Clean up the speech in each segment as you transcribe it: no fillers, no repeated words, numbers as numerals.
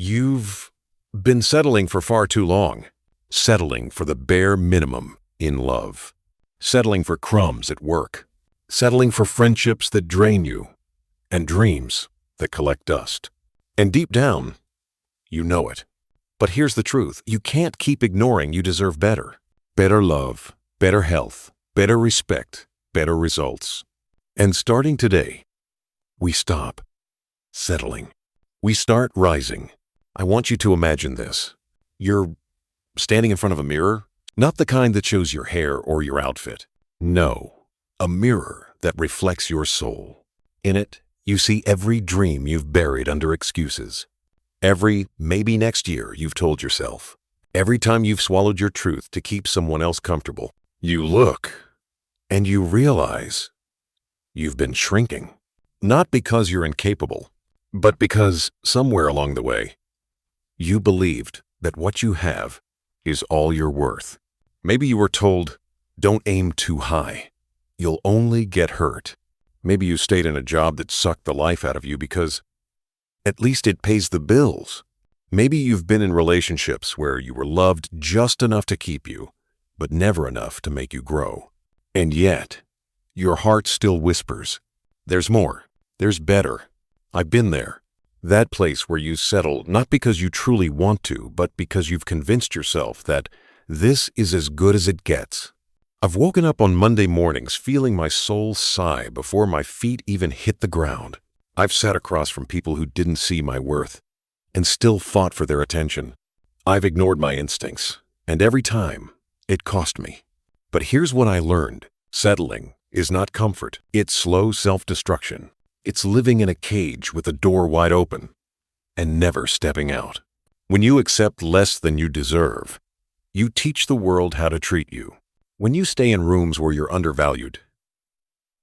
You've been settling for far too long. Settling for the bare minimum in love. Settling for crumbs at work. Settling for friendships that drain you. And dreams that collect dust. And deep down, you know it. But here's the truth. You can't keep ignoring you deserve better. Better love, better health, better respect, better results. And starting today, we stop settling. We start rising. I want you to imagine this. You're standing in front of a mirror, not the kind that shows your hair or your outfit. No, a mirror that reflects your soul. In it, you see every dream you've buried under excuses. Every maybe next year you've told yourself. Every time you've swallowed your truth to keep someone else comfortable. You look and you realize you've been shrinking. Not because you're incapable, but because somewhere along the way, you believed that what you have is all you're worth. Maybe you were told, don't aim too high. You'll only get hurt. Maybe you stayed in a job that sucked the life out of you because at least it pays the bills. Maybe you've been in relationships where you were loved just enough to keep you, but never enough to make you grow. And yet, your heart still whispers, there's more, there's better. I've been there. That place where you settle not because you truly want to, but because you've convinced yourself that this is as good as it gets. I've woken up on Monday mornings feeling my soul sigh before my feet even hit the ground. I've sat across from people who didn't see my worth and still fought for their attention. I've ignored my instincts, and every time, it cost me. But here's what I learned. Settling is not comfort. It's slow self-destruction. It's living in a cage with the door wide open and never stepping out. When you accept less than you deserve, you teach the world how to treat you. When you stay in rooms where you're undervalued,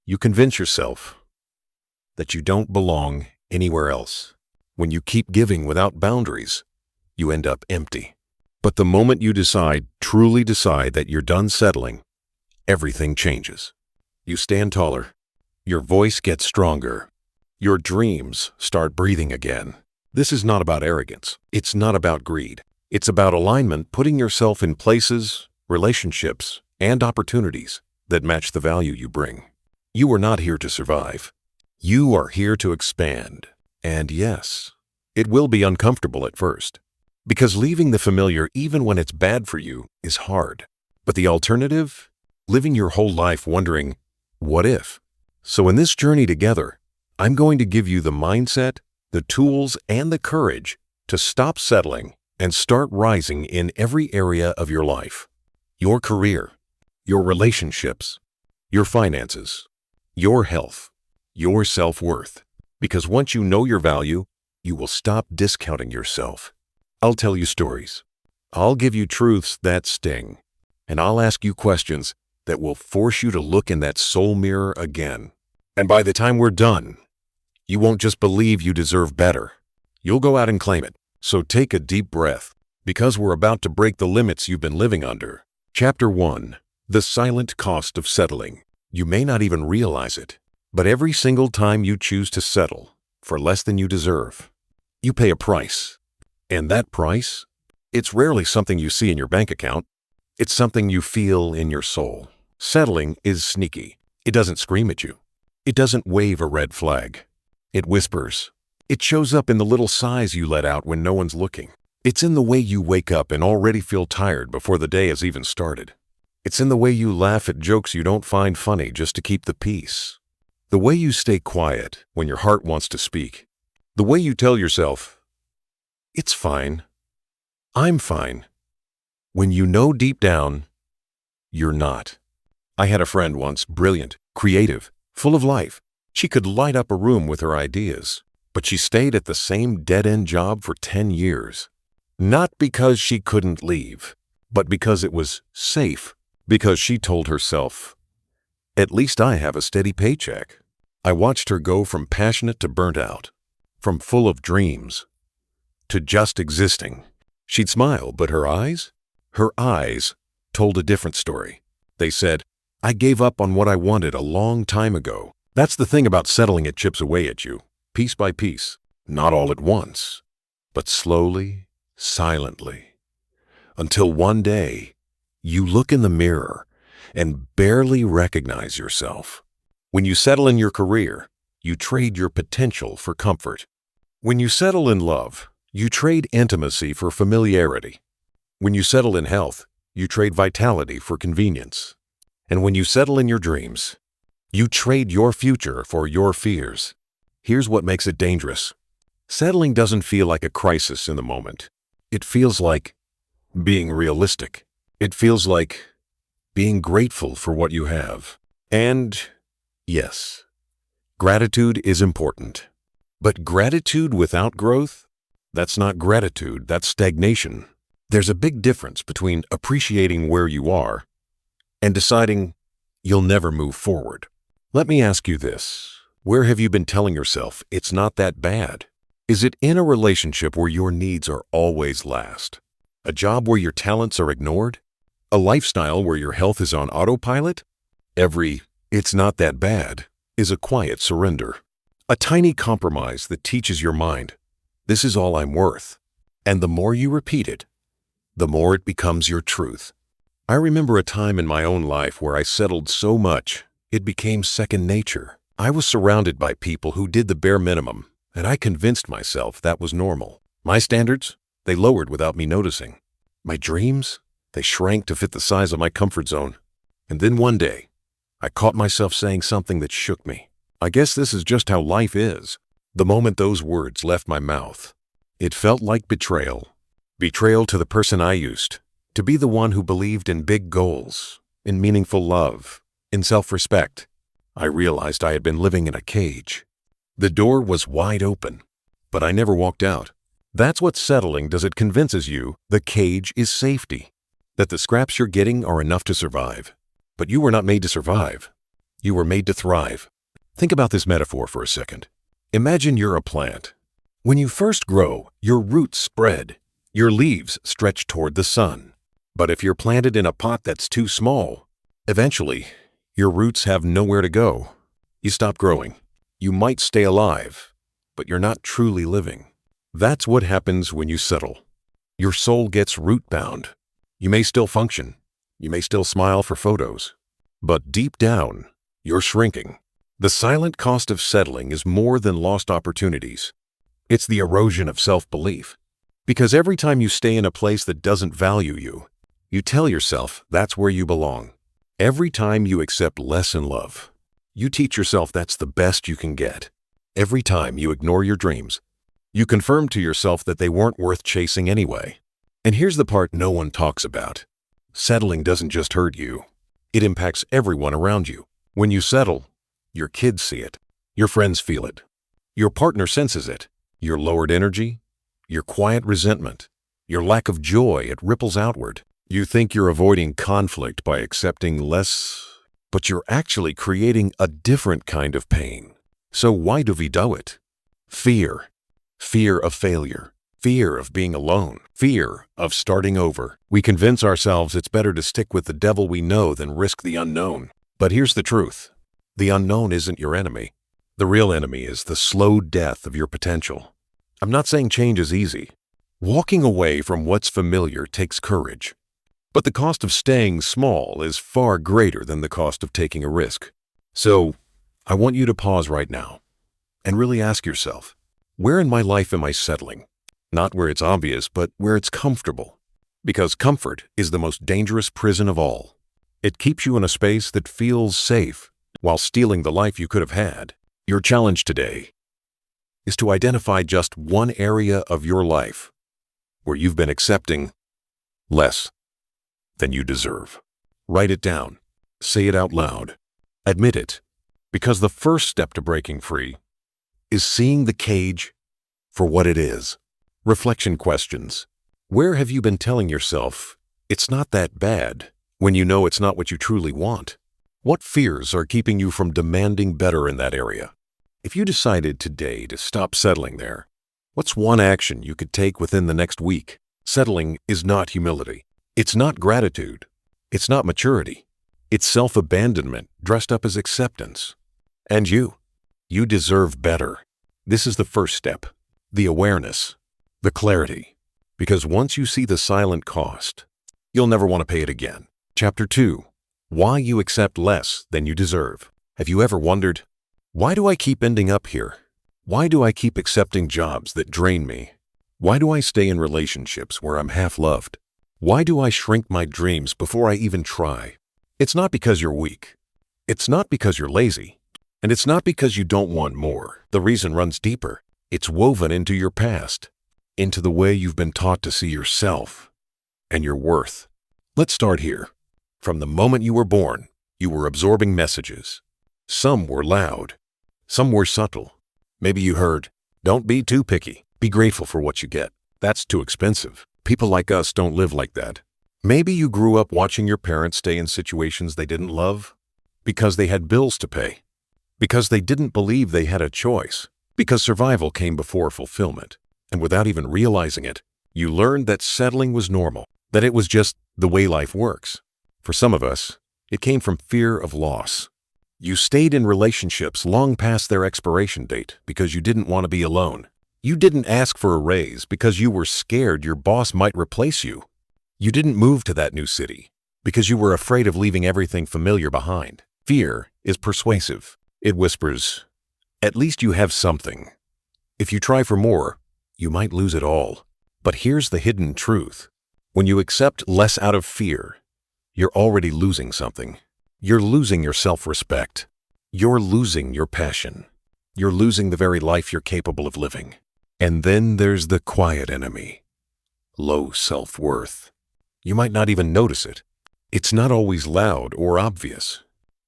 you convince yourself that you don't belong anywhere else. When you keep giving without boundaries, you end up empty. But the moment you truly decide that you're done settling, everything changes. You stand taller. Your voice gets stronger. Your dreams start breathing again. This is not about arrogance. It's not about greed. It's about alignment, putting yourself in places, relationships, and opportunities that match the value you bring. You are not here to survive. You are here to expand. And yes, it will be uncomfortable at first, because leaving the familiar even when it's bad for you is hard. But the alternative? Living your whole life wondering, what if? So in this journey together, I'm going to give you the mindset, the tools, and the courage to stop settling and start rising in every area of your life. Your career, your relationships, your finances, your health, your self-worth. Because once you know your value, you will stop discounting yourself. I'll tell you stories. I'll give you truths that sting. And I'll ask you questions that will force you to look in that soul mirror again. And by the time we're done, you won't just believe you deserve better. You'll go out and claim it. So take a deep breath, because we're about to break the limits you've been living under. Chapter 1. The Silent Cost of Settling. You may not even realize it, but every single time you choose to settle for less than you deserve, you pay a price. And that price? It's rarely something you see in your bank account. It's something you feel in your soul. Settling is sneaky. It doesn't scream at you. It doesn't wave a red flag. It whispers. It shows up in the little sighs you let out when no one's looking. It's in the way you wake up and already feel tired before the day has even started. It's in the way you laugh at jokes you don't find funny just to keep the peace. The way you stay quiet when your heart wants to speak. The way you tell yourself, it's fine. I'm fine. When you know deep down, you're not. I had a friend once, brilliant, creative, full of life. She could light up a room with her ideas, but she stayed at the same dead-end job for 10 years. Not because she couldn't leave, but because it was safe. Because she told herself, at least I have a steady paycheck. I watched her go from passionate to burnt out, from full of dreams to just existing. She'd smile, but her eyes told a different story. They said, I gave up on what I wanted a long time ago. That's the thing about settling. It chips away at you, piece by piece, not all at once. but slowly, silently, until one day you look in the mirror and barely recognize yourself. When you settle in your career, you trade your potential for comfort. When you settle in love, you trade intimacy for familiarity. When you settle in health, you trade vitality for convenience. And when you settle in your dreams, you trade your future for your fears. Here's what makes it dangerous. Settling doesn't feel like a crisis in the moment. It feels like being realistic. It feels like being grateful for what you have. And yes, gratitude is important. But gratitude without growth? That's not gratitude, that's stagnation. There's a big difference between appreciating where you are and deciding you'll never move forward. Let me ask you this. Where have you been telling yourself it's not that bad? Is it in a relationship where your needs are always last? A job where your talents are ignored? A lifestyle where your health is on autopilot? Every "it's not that bad" is a quiet surrender. A tiny compromise that teaches your mind, this is all I'm worth. And the more you repeat it, the more it becomes your truth. I remember a time in my own life where I settled so much, it became second nature. I was surrounded by people who did the bare minimum, and I convinced myself that was normal. My standards, they lowered without me noticing. My dreams, they shrank to fit the size of my comfort zone. And then one day, I caught myself saying something that shook me. I guess this is just how life is. The moment those words left my mouth, it felt like betrayal. Betrayal to the person I used to be, the one who believed in big goals, in meaningful love, in self-respect. I realized I had been living in a cage. The door was wide open, but I never walked out. That's what settling does. It convinces you the cage is safety, that the scraps you're getting are enough to survive. But you were not made to survive. You were made to thrive. Think about this metaphor for a second. Imagine you're a plant. When you first grow, your roots spread. Your leaves stretch toward the sun. But if you're planted in a pot that's too small, eventually, your roots have nowhere to go. You stop growing. You might stay alive, but you're not truly living. That's what happens when you settle. Your soul gets root-bound. You may still function. You may still smile for photos. But deep down, you're shrinking. The silent cost of settling is more than lost opportunities. It's the erosion of self-belief. Because every time you stay in a place that doesn't value you, you tell yourself that's where you belong. Every time you accept less in love, you teach yourself that's the best you can get. Every time you ignore your dreams, you confirm to yourself that they weren't worth chasing anyway. And here's the part no one talks about. Settling doesn't just hurt you. It impacts everyone around you. When you settle, your kids see it. Your friends feel it. Your partner senses it. Your lowered energy, your quiet resentment, your lack of joy, it ripples outward. You think you're avoiding conflict by accepting less, but you're actually creating a different kind of pain. So why do we do it? Fear. Fear of failure. Fear of being alone. Fear of starting over. We convince ourselves it's better to stick with the devil we know than risk the unknown. But here's the truth. The unknown isn't your enemy. The real enemy is the slow death of your potential. I'm not saying change is easy. Walking away from what's familiar takes courage. But the cost of staying small is far greater than the cost of taking a risk. So, I want you to pause right now and really ask yourself, where in my life am I settling? Not where it's obvious, but where it's comfortable. Because comfort is the most dangerous prison of all. It keeps you in a space that feels safe while stealing the life you could have had. Your challenge today is to identify just one area of your life where you've been accepting less than you deserve. Write it down. Say it out loud. Admit it. Because the first step to breaking free is seeing the cage for what it is. Reflection questions. Where have you been telling yourself it's not that bad when you know it's not what you truly want? What fears are keeping you from demanding better in that area? If you decided today to stop settling there, what's one action you could take within the next week? Settling is not humility. It's not gratitude. It's not maturity. It's self-abandonment dressed up as acceptance. And you deserve better. This is the first step, the awareness. The clarity. Because once you see the silent cost, you'll never want to pay it again. Chapter 2. Why you accept less than you deserve. Have you ever wondered, why do I keep ending up here? Why do I keep accepting jobs that drain me? Why do I stay in relationships where I'm half-loved? Why do I shrink my dreams before I even try? It's not because you're weak. It's not because you're lazy. And it's not because you don't want more. The reason runs deeper. It's woven into your past, into the way you've been taught to see yourself and your worth. Let's start here. From the moment you were born, you were absorbing messages. Some were loud. Some were subtle. Maybe you heard, don't be too picky. Be grateful for what you get. That's too expensive. People like us don't live like that. Maybe you grew up watching your parents stay in situations they didn't love because they had bills to pay, because they didn't believe they had a choice, because survival came before fulfillment. And without even realizing it, you learned that settling was normal, that it was just the way life works. For some of us, it came from fear of loss. You stayed in relationships long past their expiration date because you didn't want to be alone. You didn't ask for a raise because you were scared your boss might replace you. You didn't move to that new city because you were afraid of leaving everything familiar behind. Fear is persuasive. It whispers, at least you have something. If you try for more, you might lose it all. But here's the hidden truth. When you accept less out of fear, you're already losing something. You're losing your self-respect. You're losing your passion. You're losing the very life you're capable of living. And then there's the quiet enemy, low self-worth. You might not even notice it. It's not always loud or obvious.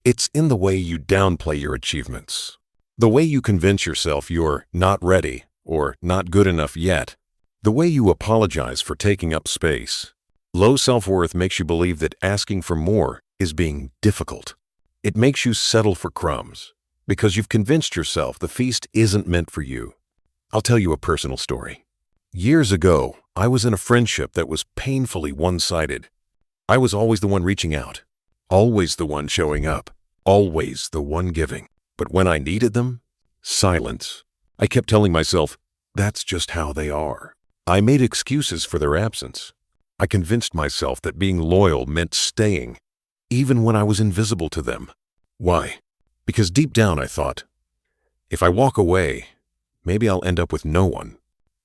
It's in the way you downplay your achievements, the way you convince yourself you're not ready or not good enough yet, the way you apologize for taking up space. Low self-worth makes you believe that asking for more is being difficult. It makes you settle for crumbs because you've convinced yourself the feast isn't meant for you. I'll tell you a personal story. Years ago, I was in a friendship that was painfully one-sided. I was always the one reaching out, always the one showing up, always the one giving. But when I needed them, silence. I kept telling myself, that's just how they are. I made excuses for their absence. I convinced myself that being loyal meant staying, even when I was invisible to them. Why? Because deep down I thought, if I walk away, maybe I'll end up with no one.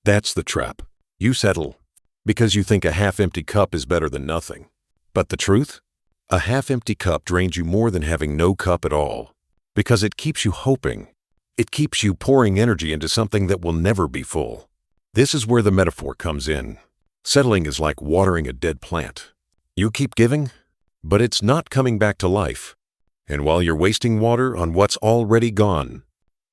That's the trap. You settle because you think a half-empty cup is better than nothing. But the truth? A half-empty cup drains you more than having no cup at all, because it keeps you hoping. It keeps you pouring energy into something that will never be full. This is where the metaphor comes in. Settling is like watering a dead plant. You keep giving, but it's not coming back to life. And while you're wasting water on what's already gone,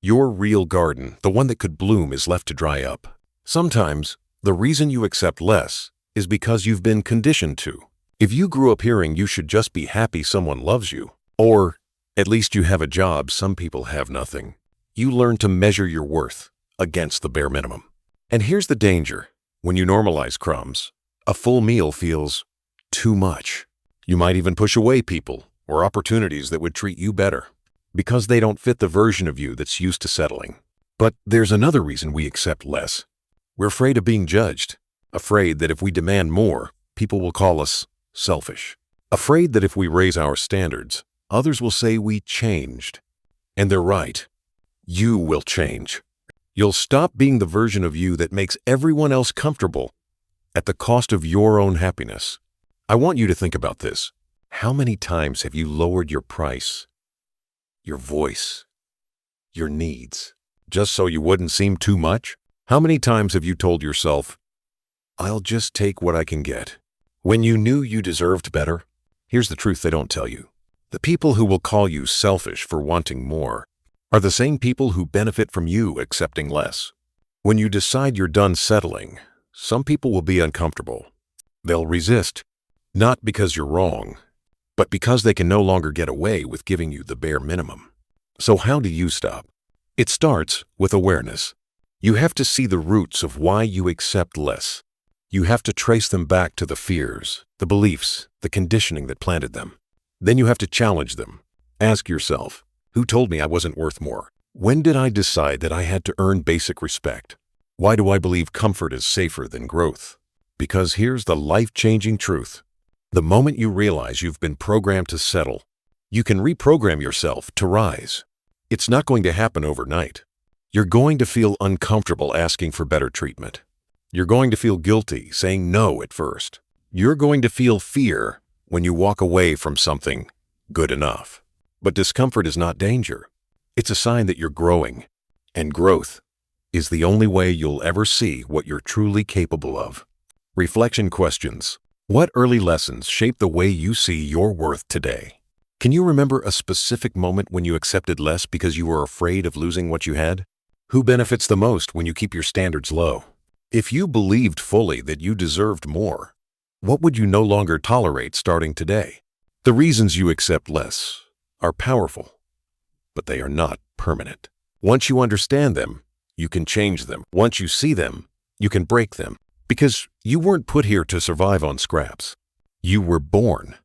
your real garden, the one that could bloom, is left to dry up. Sometimes, the reason you accept less is because you've been conditioned to. If you grew up hearing you should just be happy someone loves you, or at least you have a job, some people have nothing, you learn to measure your worth against the bare minimum. And here's the danger. When you normalize crumbs, a full meal feels too much. You might even push away people or opportunities that would treat you better because they don't fit the version of you that's used to settling. But there's another reason we accept less. We're afraid of being judged, afraid that if we demand more, people will call us selfish, afraid that if we raise our standards, others will say we changed. And they're right. You will change. You'll stop being the version of you that makes everyone else comfortable at the cost of your own happiness. I want you to think about this. How many times have you lowered your price, your voice, your needs, just so you wouldn't seem too much? How many times have you told yourself, I'll just take what I can get, when you knew you deserved better? Here's the truth they don't tell you. The people who will call you selfish for wanting more are the same people who benefit from you accepting less. When you decide you're done settling, some people will be uncomfortable. They'll resist, not because you're wrong, but because they can no longer get away with giving you the bare minimum. So how do you stop? It starts with awareness. You have to see the roots of why you accept less. You have to trace them back to the fears, the beliefs, the conditioning that planted them. Then you have to challenge them. Ask yourself, who told me I wasn't worth more? When did I decide that I had to earn basic respect? Why do I believe comfort is safer than growth? Because here's the life-changing truth. The moment you realize you've been programmed to settle, you can reprogram yourself to rise. It's not going to happen overnight. You're going to feel uncomfortable asking for better treatment. You're going to feel guilty saying no at first. You're going to feel fear when you walk away from something good enough. But discomfort is not danger. It's a sign that you're growing, and growth is the only way you'll ever see what you're truly capable of. Reflection questions. What early lessons shape the way you see your worth today? Can you remember a specific moment when you accepted less because you were afraid of losing what you had? Who benefits the most when you keep your standards low? If you believed fully that you deserved more, what would you no longer tolerate starting today? The reasons you accept less are powerful, but they are not permanent. Once you understand them, you can change them. Once you see them, you can break them. Because you weren't put here to survive on scraps. You were born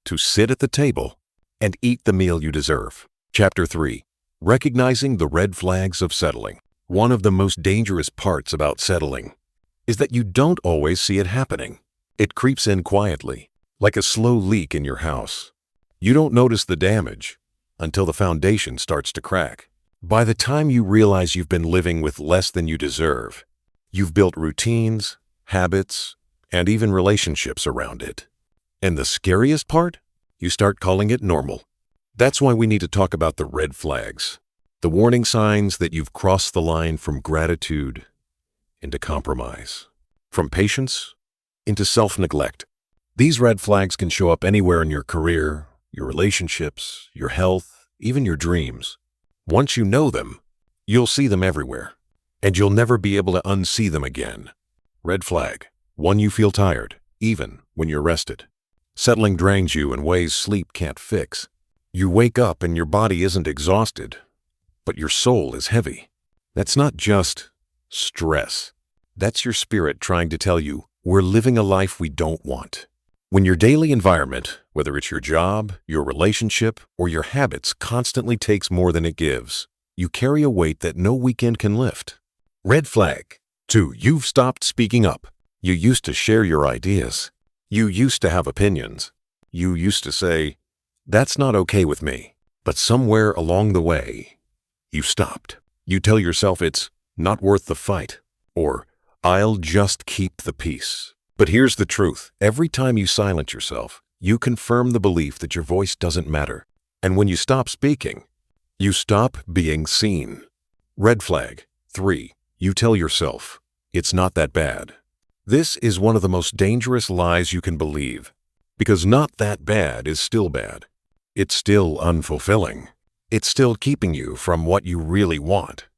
to sit at the table and eat the meal you deserve. Chapter 3. Recognizing the red flags of settling. One of the most dangerous parts about settling is that you don't always see it happening. It creeps in quietly, like a slow leak in your house. You don't notice the damage until the foundation starts to crack. By the time you realize you've been living with less than you deserve, you've built routines, habits, and even relationships around it. And the scariest part? You start calling it normal. That's why we need to talk about the red flags, the warning signs that you've crossed the line from gratitude into compromise, from patience into self-neglect. These red flags can show up anywhere in your career, your relationships, your health, even your dreams. Once you know them, you'll see them everywhere, and you'll never be able to unsee them again. Red flag. 1. You feel tired, even when you're rested. Settling drains you in ways sleep can't fix. You wake up and your body isn't exhausted, but your soul is heavy. That's not just stress. That's your spirit trying to tell you, we're living a life we don't want. When your daily environment, whether it's your job, your relationship, or your habits, constantly takes more than it gives, you carry a weight that no weekend can lift. Red flag. 2. You've stopped speaking up. You used to share your ideas. You used to have opinions. You used to say, that's not okay with me. But somewhere along the way, you stopped. You tell yourself it's not worth the fight, or I'll just keep the peace. But here's the truth. Every time you silence yourself, you confirm the belief that your voice doesn't matter. And when you stop speaking, you stop being seen. Red flag. 3. You tell yourself, it's not that bad. This is one of the most dangerous lies you can believe, because not that bad is still bad. It's still unfulfilling. It's still keeping you from what you really want.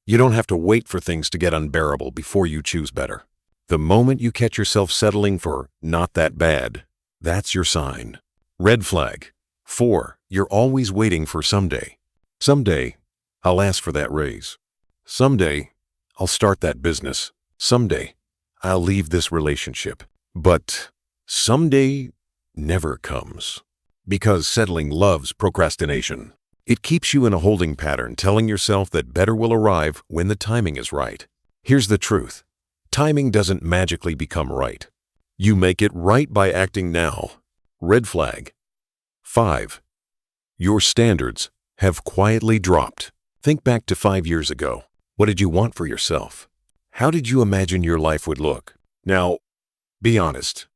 You don't have to wait for things to get unbearable before you choose better. The moment you catch yourself settling for not that bad, that's your sign. Red flag. 4. You're always waiting for someday. Someday, I'll ask for that raise. Someday, I'll start that business. Someday, I'll leave this relationship. But someday never comes. Because settling loves procrastination. It keeps you in a holding pattern, telling yourself that better will arrive when the timing is right. Here's the truth. Timing doesn't magically become right. You make it right by acting now. Red flag. 5. Your standards have quietly dropped. Think back to 5 years ago. What did you want for yourself? How did you imagine your life would look? Now, be honest.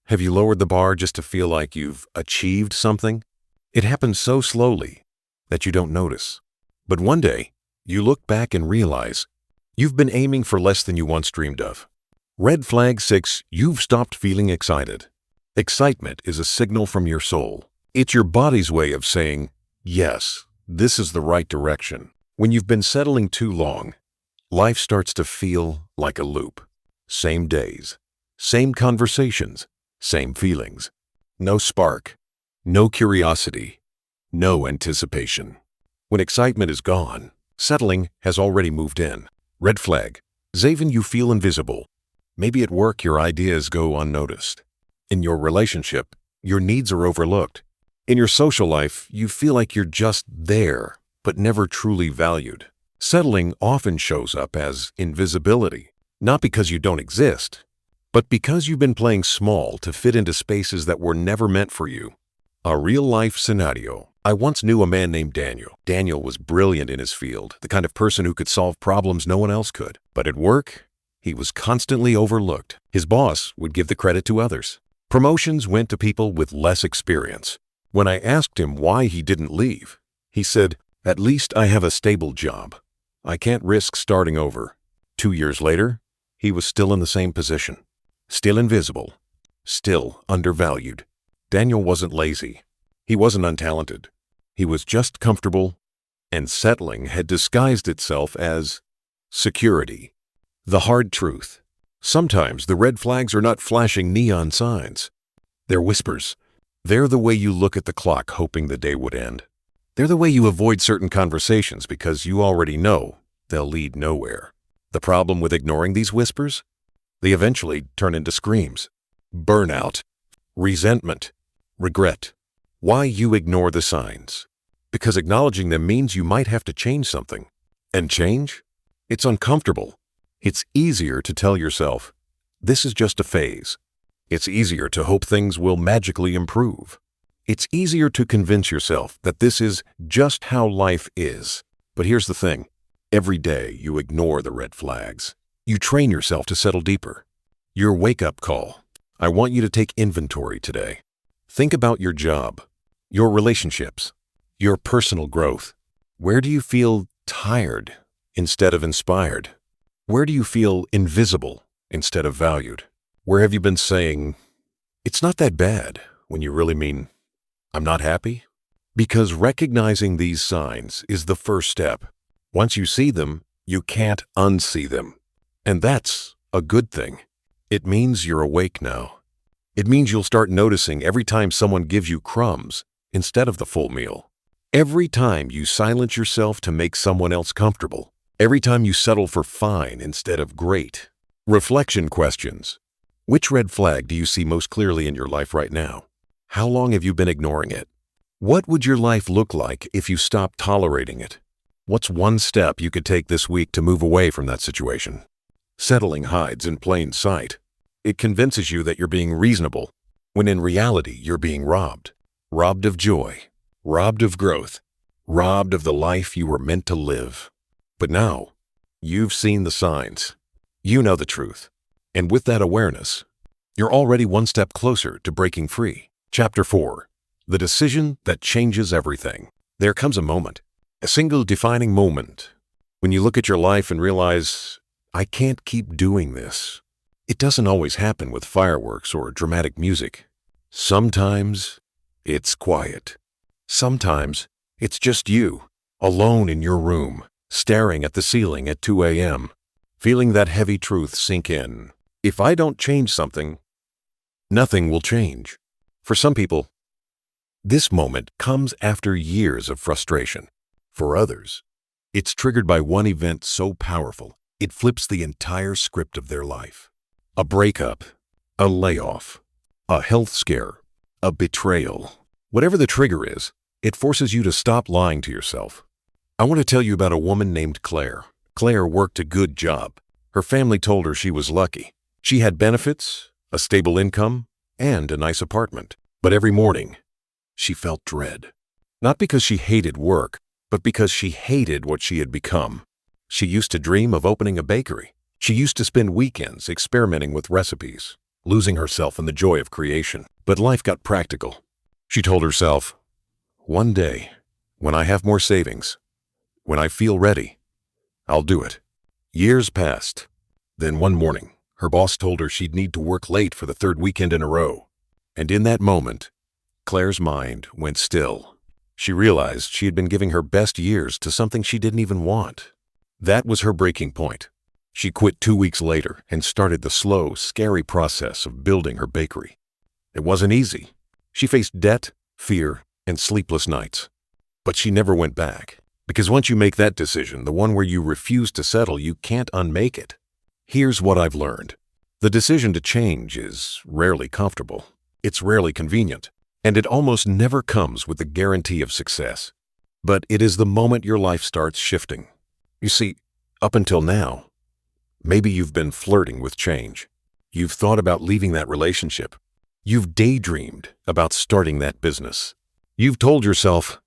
Have you lowered the bar just to feel like you've achieved something? It happens so slowly that you don't notice. But one day, you look back and realize you've been aiming for less than you once dreamed of. Red flag 6. You've stopped feeling excited. Excitement is a signal from your soul. It's your body's way of saying, yes, this is the right direction. When you've been settling too long, life starts to feel like a loop. Same days, same conversations, same feelings. No spark, no curiosity, no anticipation. When excitement is gone, settling has already moved in. Red flag. Zaven, you feel invisible. Maybe at work your ideas go unnoticed. In your relationship, your needs are overlooked. In your social life, you feel like you're just there, but never truly valued. Settling often shows up as invisibility, not because you don't exist, but because you've been playing small to fit into spaces that were never meant for you. A real-life scenario. I once knew a man named Daniel. Daniel was brilliant in his field, the kind of person who could solve problems no one else could. But at work, he was constantly overlooked. His boss would give the credit to others. Promotions went to people with less experience. When I asked him why he didn't leave, he said, "At least I have a stable job. I can't risk starting over." 2 years later, he was still in the same position, still invisible, still undervalued. Daniel wasn't lazy. He wasn't untalented. He was just comfortable, and settling had disguised itself as security. The hard truth. Sometimes the red flags are not flashing neon signs. They're whispers. They're the way you look at the clock hoping the day would end. They're the way you avoid certain conversations because you already know they'll lead nowhere. The problem with ignoring these whispers? They eventually turn into screams. Burnout, resentment, regret. Why you ignore the signs? Because acknowledging them means you might have to change something. And change? It's uncomfortable. It's easier to tell yourself, this is just a phase. It's easier to hope things will magically improve. It's easier to convince yourself that this is just how life is. But here's the thing. Every day you ignore the red flags. You train yourself to settle deeper. Your wake-up call. I want you to take inventory today. Think about your job, your relationships, your personal growth. Where do you feel tired instead of inspired? Where do you feel invisible instead of valued? Where have you been saying, "It's not that bad," when you really mean, "I'm not happy"? Because recognizing these signs is the first step. Once you see them, you can't unsee them. And that's a good thing. It means you're awake now. It means you'll start noticing every time someone gives you crumbs instead of the full meal. Every time you silence yourself to make someone else comfortable. Every time you settle for fine instead of great. Reflection questions. Which red flag do you see most clearly in your life right now? How long have you been ignoring it? What would your life look like if you stopped tolerating it? What's one step you could take this week to move away from that situation? Settling hides in plain sight. It convinces you that you're being reasonable, when in reality you're being robbed. Robbed of joy, robbed of growth, robbed of the life you were meant to live. But now, you've seen the signs. You know the truth. And with that awareness, you're already one step closer to breaking free. Chapter 4. The decision that changes everything. There comes a moment, a single defining moment, when you look at your life and realize, I can't keep doing this. It doesn't always happen with fireworks or dramatic music. Sometimes it's quiet. Sometimes it's just you, alone in your room, staring at the ceiling at 2 a.m., feeling that heavy truth sink in. If I don't change something, nothing will change. For some people, this moment comes after years of frustration. For others, it's triggered by one event so powerful, it flips the entire script of their life. A breakup, a layoff, a health scare, a betrayal. Whatever the trigger is, it forces you to stop lying to yourself. I want to tell you about a woman named Claire. Claire worked a good job. Her family told her she was lucky. She had benefits, a stable income, and a nice apartment. But every morning, she felt dread. Not because she hated work, but because she hated what she had become. She used to dream of opening a bakery. She used to spend weekends experimenting with recipes, losing herself in the joy of creation. But life got practical. She told herself, one day, when I have more savings, when I feel ready, I'll do it. Years passed. Then one morning, her boss told her she'd need to work late for the third weekend in a row. And in that moment, Claire's mind went still. She realized she had been giving her best years to something she didn't even want. That was her breaking point. She quit 2 weeks later and started the slow, scary process of building her bakery. It wasn't easy. She faced debt, fear, and sleepless nights. But she never went back. Because once you make that decision, the one where you refuse to settle, you can't unmake it. Here's what I've learned. The decision to change is rarely comfortable. It's rarely convenient. And it almost never comes with the guarantee of success. But it is the moment your life starts shifting. You see, up until now, maybe you've been flirting with change. You've thought about leaving that relationship. You've daydreamed about starting that business. You've told yourself,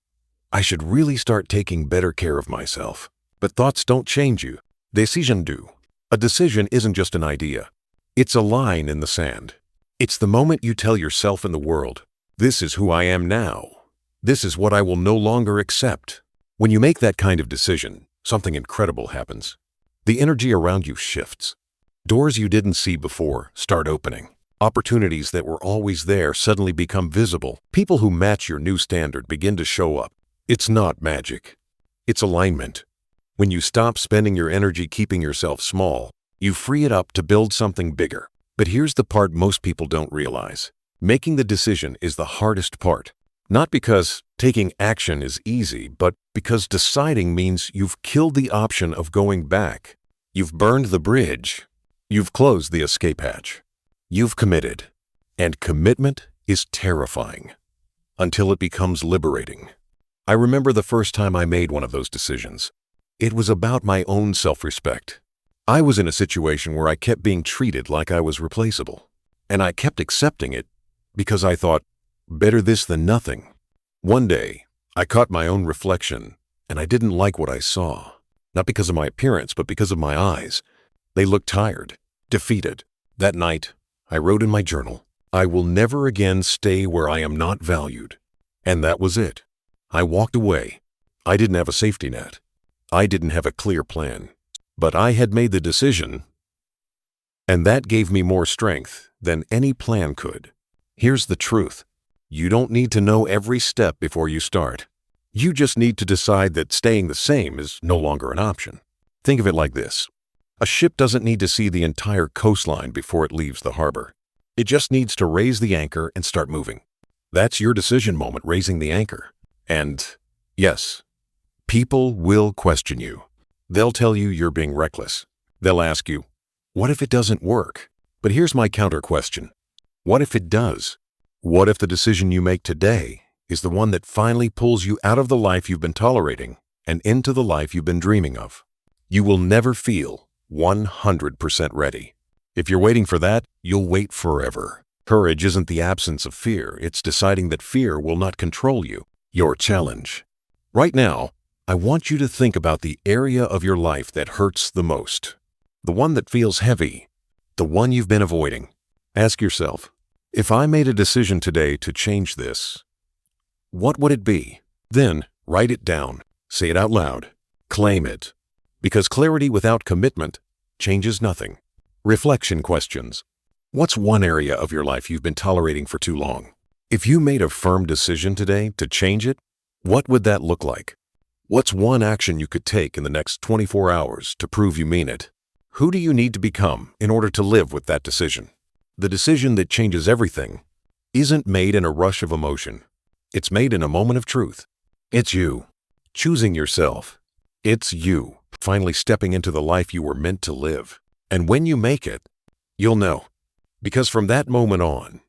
I should really start taking better care of myself. But thoughts don't change you. Decisions do. A decision isn't just an idea. It's a line in the sand. It's the moment you tell yourself and the world, this is who I am now. This is what I will no longer accept. When you make that kind of decision, something incredible happens. The energy around you shifts. Doors you didn't see before start opening. Opportunities that were always there suddenly become visible. People who match your new standard begin to show up. It's not magic. It's alignment. When you stop spending your energy keeping yourself small, you free it up to build something bigger. But here's the part most people don't realize. Making the decision is the hardest part. Not because taking action is easy, but because deciding means you've killed the option of going back. You've burned the bridge. You've closed the escape hatch. You've committed. And commitment is terrifying until it becomes liberating. I remember the first time I made one of those decisions. It was about my own self-respect. I was in a situation where I kept being treated like I was replaceable. And I kept accepting it because I thought, better this than nothing. One day, I caught my own reflection, and I didn't like what I saw. Not because of my appearance, but because of my eyes. They looked tired, defeated. That night, I wrote in my journal, I will never again stay where I am not valued. And that was it. I walked away. I didn't have a safety net. I didn't have a clear plan. But I had made the decision, and that gave me more strength than any plan could. Here's the truth. You don't need to know every step before you start. You just need to decide that staying the same is no longer an option. Think of it like this. A ship doesn't need to see the entire coastline before it leaves the harbor. It just needs to raise the anchor and start moving. That's your decision moment, raising the anchor. And yes, people will question you. They'll tell you you're being reckless. They'll ask you, what if it doesn't work? But here's my counter question. What if it does? What if the decision you make today is the one that finally pulls you out of the life you've been tolerating and into the life you've been dreaming of? You will never feel 100% ready. If you're waiting for that, you'll wait forever. Courage isn't the absence of fear. It's deciding that fear will not control you. Your challenge. Right now, I want you to think about the area of your life that hurts the most. The one that feels heavy. The one you've been avoiding. Ask yourself, if I made a decision today to change this, what would it be? Then write it down. Say it out loud. Claim it. Because clarity without commitment changes nothing. Reflection questions. What's one area of your life you've been tolerating for too long? If you made a firm decision today to change it, what would that look like? What's one action you could take in the next 24 hours to prove you mean it? Who do you need to become in order to live with that decision? The decision that changes everything isn't made in a rush of emotion. It's made in a moment of truth. It's you, choosing yourself. It's you, finally stepping into the life you were meant to live. And when you make it, you'll know. Because from that moment on,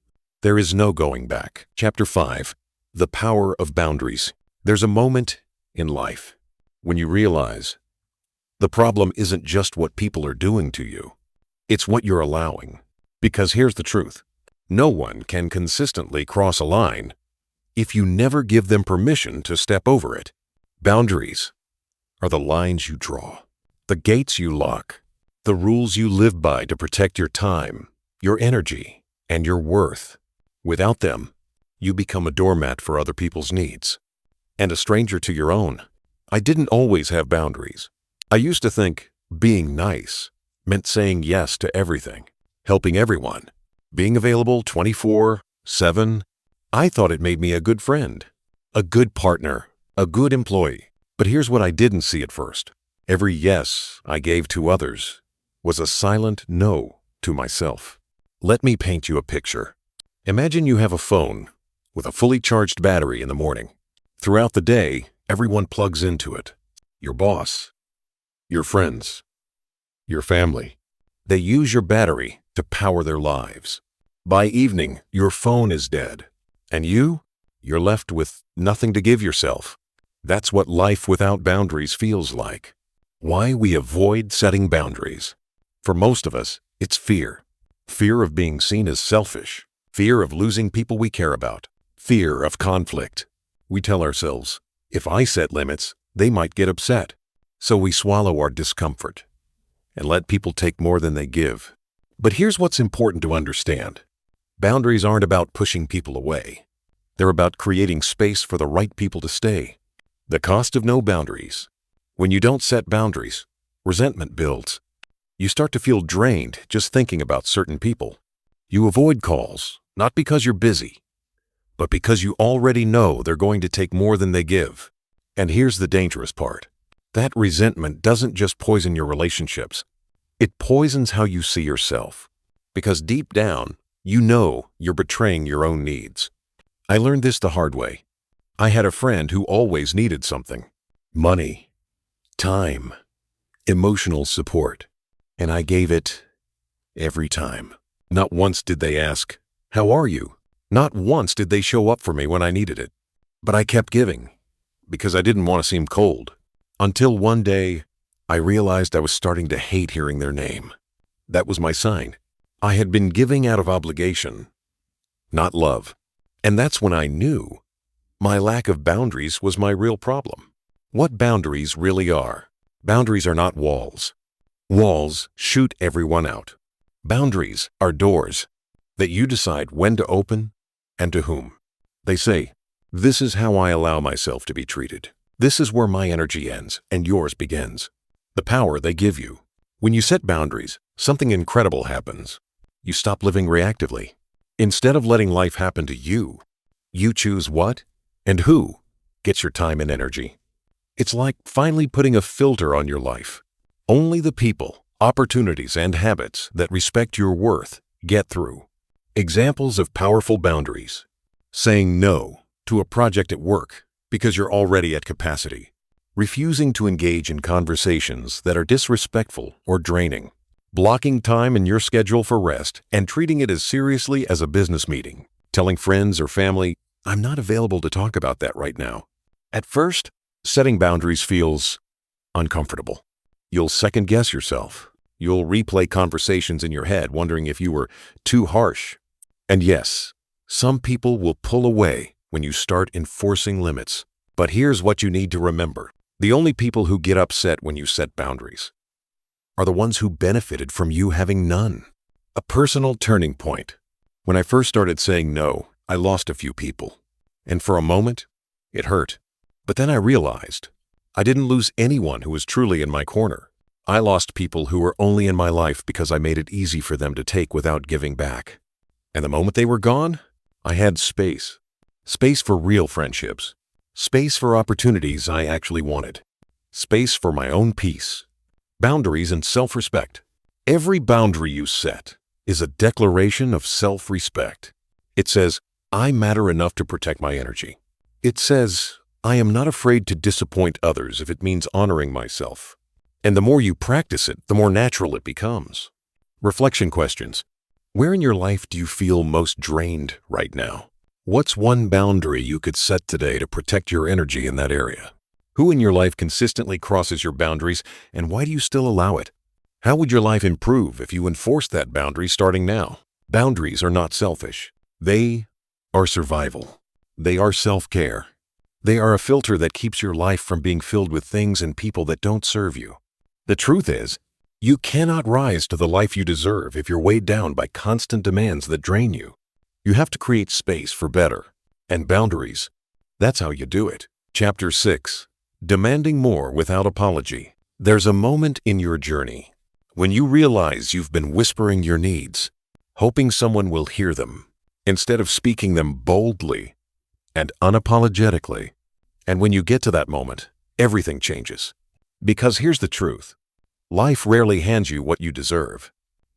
there is no going back. Chapter 5, The Power of Boundaries. There's a moment in life when you realize the problem isn't just what people are doing to you. It's what you're allowing. Because here's the truth. No one can consistently cross a line if you never give them permission to step over it. Boundaries are the lines you draw, the gates you lock, the rules you live by to protect your time, your energy, and your worth. Without them, you become a doormat for other people's needs and a stranger to your own. I didn't always have boundaries. I used to think being nice meant saying yes to everything, helping everyone, being available 24/7. I thought it made me a good friend, a good partner, a good employee. But here's what I didn't see at first. Every yes I gave to others was a silent no to myself. Let me paint you a picture. Imagine you have a phone with a fully charged battery in the morning. Throughout the day, everyone plugs into it. Your boss, your friends, your family. They use your battery to power their lives. By evening, your phone is dead. And you're left with nothing to give yourself. That's what life without boundaries feels like. Why we avoid setting boundaries. For most of us, it's fear. Fear of being seen as selfish. Fear of losing people we care about. Fear of conflict. We tell ourselves, if I set limits, they might get upset. So we swallow our discomfort and let people take more than they give. But here's what's important to understand. Boundaries aren't about pushing people away. They're about creating space for the right people to stay. The cost of no boundaries. When you don't set boundaries, resentment builds. You start to feel drained just thinking about certain people. You avoid calls, not because you're busy, but because you already know they're going to take more than they give. And here's the dangerous part. That resentment doesn't just poison your relationships. It poisons how you see yourself. Because deep down, you know you're betraying your own needs. I learned this the hard way. I had a friend who always needed something. Money, time, emotional support. And I gave it every time. Not once did they ask, "How are you?" Not once did they show up for me when I needed it. But I kept giving because I didn't want to seem cold. Until one day, I realized I was starting to hate hearing their name. That was my sign. I had been giving out of obligation, not love. And that's when I knew my lack of boundaries was my real problem. What boundaries really are. Boundaries are not walls. Walls shoot everyone out. Boundaries are doors that you decide when to open and to whom. They say, this is how I allow myself to be treated. This is where my energy ends and yours begins. The power they give you. When you set boundaries, something incredible happens. You stop living reactively. Instead of letting life happen to you, you choose what and who gets your time and energy. It's like finally putting a filter on your life. Only the people, opportunities, and habits that respect your worth get through. Examples of powerful boundaries. Saying no to a project at work because you're already at capacity. Refusing to engage in conversations that are disrespectful or draining. Blocking time in your schedule for rest and treating it as seriously as a business meeting. Telling friends or family, I'm not available to talk about that right now. At first, setting boundaries feels uncomfortable. You'll second-guess yourself. You'll replay conversations in your head wondering if you were too harsh. And yes, some people will pull away when you start enforcing limits. But here's what you need to remember. The only people who get upset when you set boundaries are the ones who benefited from you having none. A personal turning point. When I first started saying no, I lost a few people. And for a moment, it hurt. But then I realized I didn't lose anyone who was truly in my corner. I lost people who were only in my life because I made it easy for them to take without giving back. And the moment they were gone, I had space. Space for real friendships. Space for opportunities I actually wanted. Space for my own peace. Boundaries and self-respect. Every boundary you set is a declaration of self-respect. It says, I matter enough to protect my energy. It says, I am not afraid to disappoint others if it means honoring myself. And the more you practice it, the more natural it becomes. Reflection questions. Where in your life do you feel most drained right now? What's one boundary you could set today to protect your energy in that area? Who in your life consistently crosses your boundaries, and why do you still allow it? How would your life improve if you enforced that boundary starting now? Boundaries are not selfish. They are survival. They are self-care. They are a filter that keeps your life from being filled with things and people that don't serve you. The truth is, you cannot rise to the life you deserve if you're weighed down by constant demands that drain you. You have to create space for better. And boundaries, that's how you do it. Chapter 6. Demanding more without apology. There's a moment in your journey when you realize you've been whispering your needs, hoping someone will hear them, instead of speaking them boldly and unapologetically. And when you get to that moment, everything changes. Because here's the truth. Life rarely hands you what you deserve.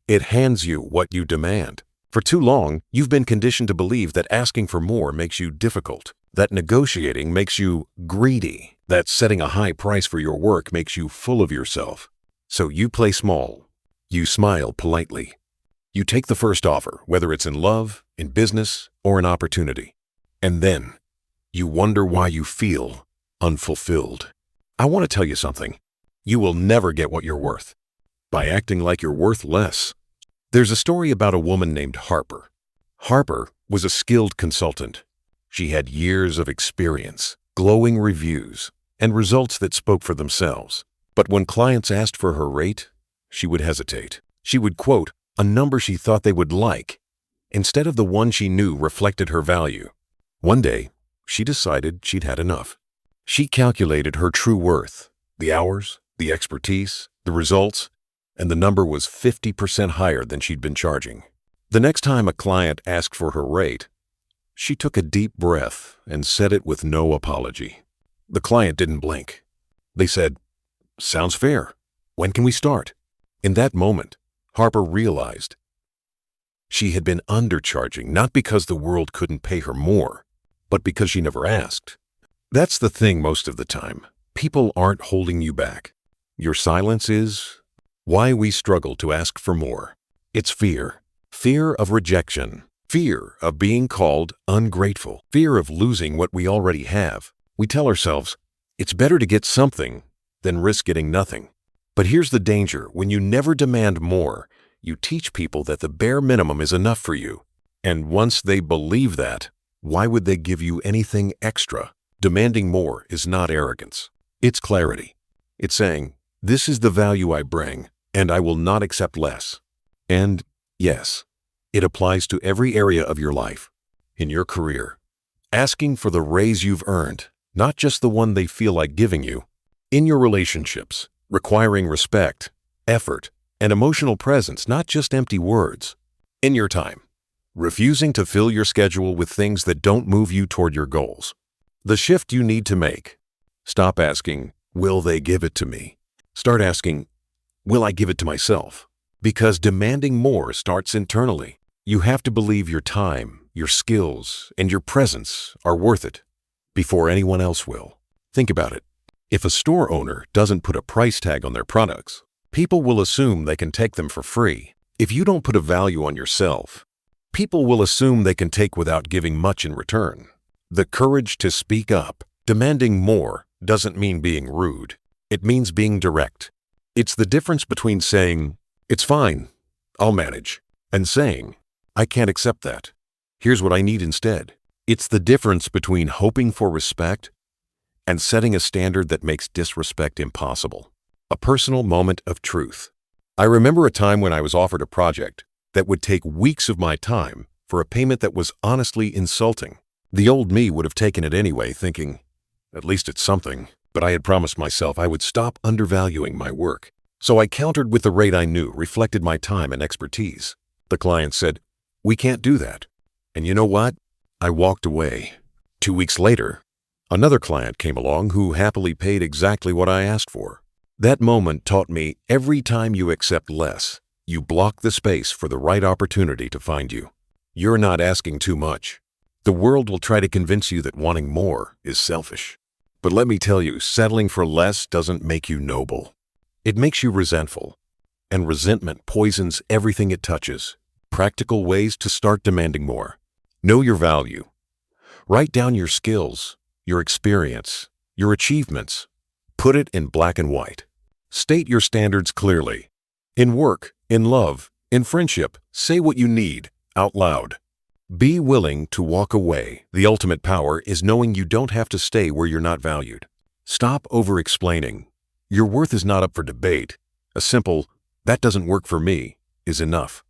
It hands you what you demand. For too long, you've been conditioned to believe that asking for more makes you difficult, that negotiating makes you greedy, that setting a high price for your work makes you full of yourself. So you play small. You smile politely. You take the first offer, whether it's in love, in business, or an opportunity. And then you wonder why you feel unfulfilled. I want to tell you something. You will never get what you're worth by acting like you're worth less. There's a story about a woman named Harper. Harper was a skilled consultant. She had years of experience, glowing reviews, and results that spoke for themselves. But when clients asked for her rate, she would hesitate. She would quote a number she thought they would like, instead of the one she knew reflected her value. One day, she decided she'd had enough. She calculated her true worth, the hours, the expertise, the results, and the number was 50% higher than she'd been charging. The next time a client asked for her rate, she took a deep breath and said it with no apology. The client didn't blink. They said, "Sounds fair. When can we start?" In that moment, Harper realized she had been undercharging not because the world couldn't pay her more, but because she never asked. That's the thing most of the time. People aren't holding you back. Your silence is why we struggle to ask for more. It's fear. Fear of rejection. Fear of being called ungrateful. Fear of losing what we already have. We tell ourselves, it's better to get something than risk getting nothing. But here's the danger. When you never demand more, you teach people that the bare minimum is enough for you. And once they believe that, why would they give you anything extra? Demanding more is not arrogance. It's clarity. It's saying, this is the value I bring, and I will not accept less. And yes, it applies to every area of your life. In your career, asking for the raise you've earned, not just the one they feel like giving you. In your relationships, requiring respect, effort, and emotional presence, not just empty words. In your time, refusing to fill your schedule with things that don't move you toward your goals. The shift you need to make. Stop asking, will they give it to me? Start asking, will I give it to myself? Because demanding more starts internally. You have to believe your time, your skills, and your presence are worth it before anyone else will. Think about it. If a store owner doesn't put a price tag on their products, people will assume they can take them for free. If you don't put a value on yourself, people will assume they can take without giving much in return. The courage to speak up, demanding more, doesn't mean being rude. It means being direct. It's the difference between saying, it's fine, I'll manage, and saying, I can't accept that. Here's what I need instead. It's the difference between hoping for respect and setting a standard that makes disrespect impossible. A personal moment of truth. I remember a time when I was offered a project that would take weeks of my time for a payment that was honestly insulting. The old me would have taken it anyway, thinking, at least it's something, but I had promised myself I would stop undervaluing my work. So I countered with the rate I knew reflected my time and expertise. The client said, we can't do that. And you know what? I walked away. 2 weeks later, another client came along who happily paid exactly what I asked for. That moment taught me every time you accept less, you block the space for the right opportunity to find you. You're not asking too much. The world will try to convince you that wanting more is selfish. But let me tell you, settling for less doesn't make you noble. It makes you resentful. And resentment poisons everything it touches. Practical ways to start demanding more. Know your value. Write down your skills, your experience, your achievements. Put it in black and white. State your standards clearly. In work, in love, in friendship, say what you need out loud. Be willing to walk away. The ultimate power is knowing you don't have to stay where you're not valued. Stop over-explaining. Your worth is not up for debate. A simple, that doesn't work for me, is enough.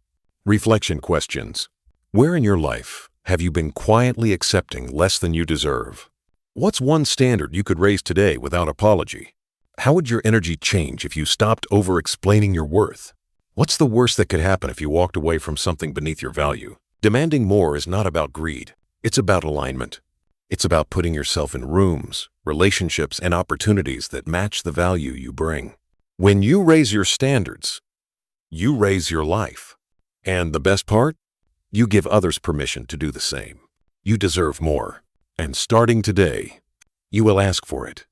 Reflection questions. Where in your life have you been quietly accepting less than you deserve? What's one standard you could raise today without apology? How would your energy change if you stopped over-explaining your worth? What's the worst that could happen if you walked away from something beneath your value? Demanding more is not about greed. It's about alignment. It's about putting yourself in rooms, relationships, and opportunities that match the value you bring. When you raise your standards, you raise your life. And the best part? You give others permission to do the same. You deserve more. And starting today, you will ask for it.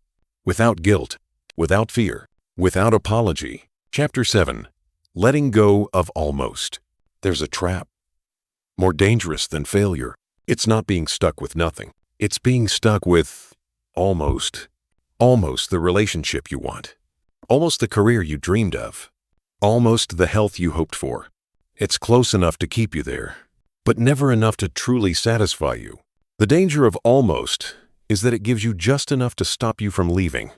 Without guilt, without fear, without apology. Chapter 7. Letting go of almost. There's a trap. More dangerous than failure. It's not being stuck with nothing. It's being stuck with almost. Almost the relationship you want. Almost the career you dreamed of. Almost the health you hoped for. It's close enough to keep you there, but never enough to truly satisfy you. The danger of almost is that it gives you just enough to stop you from leaving,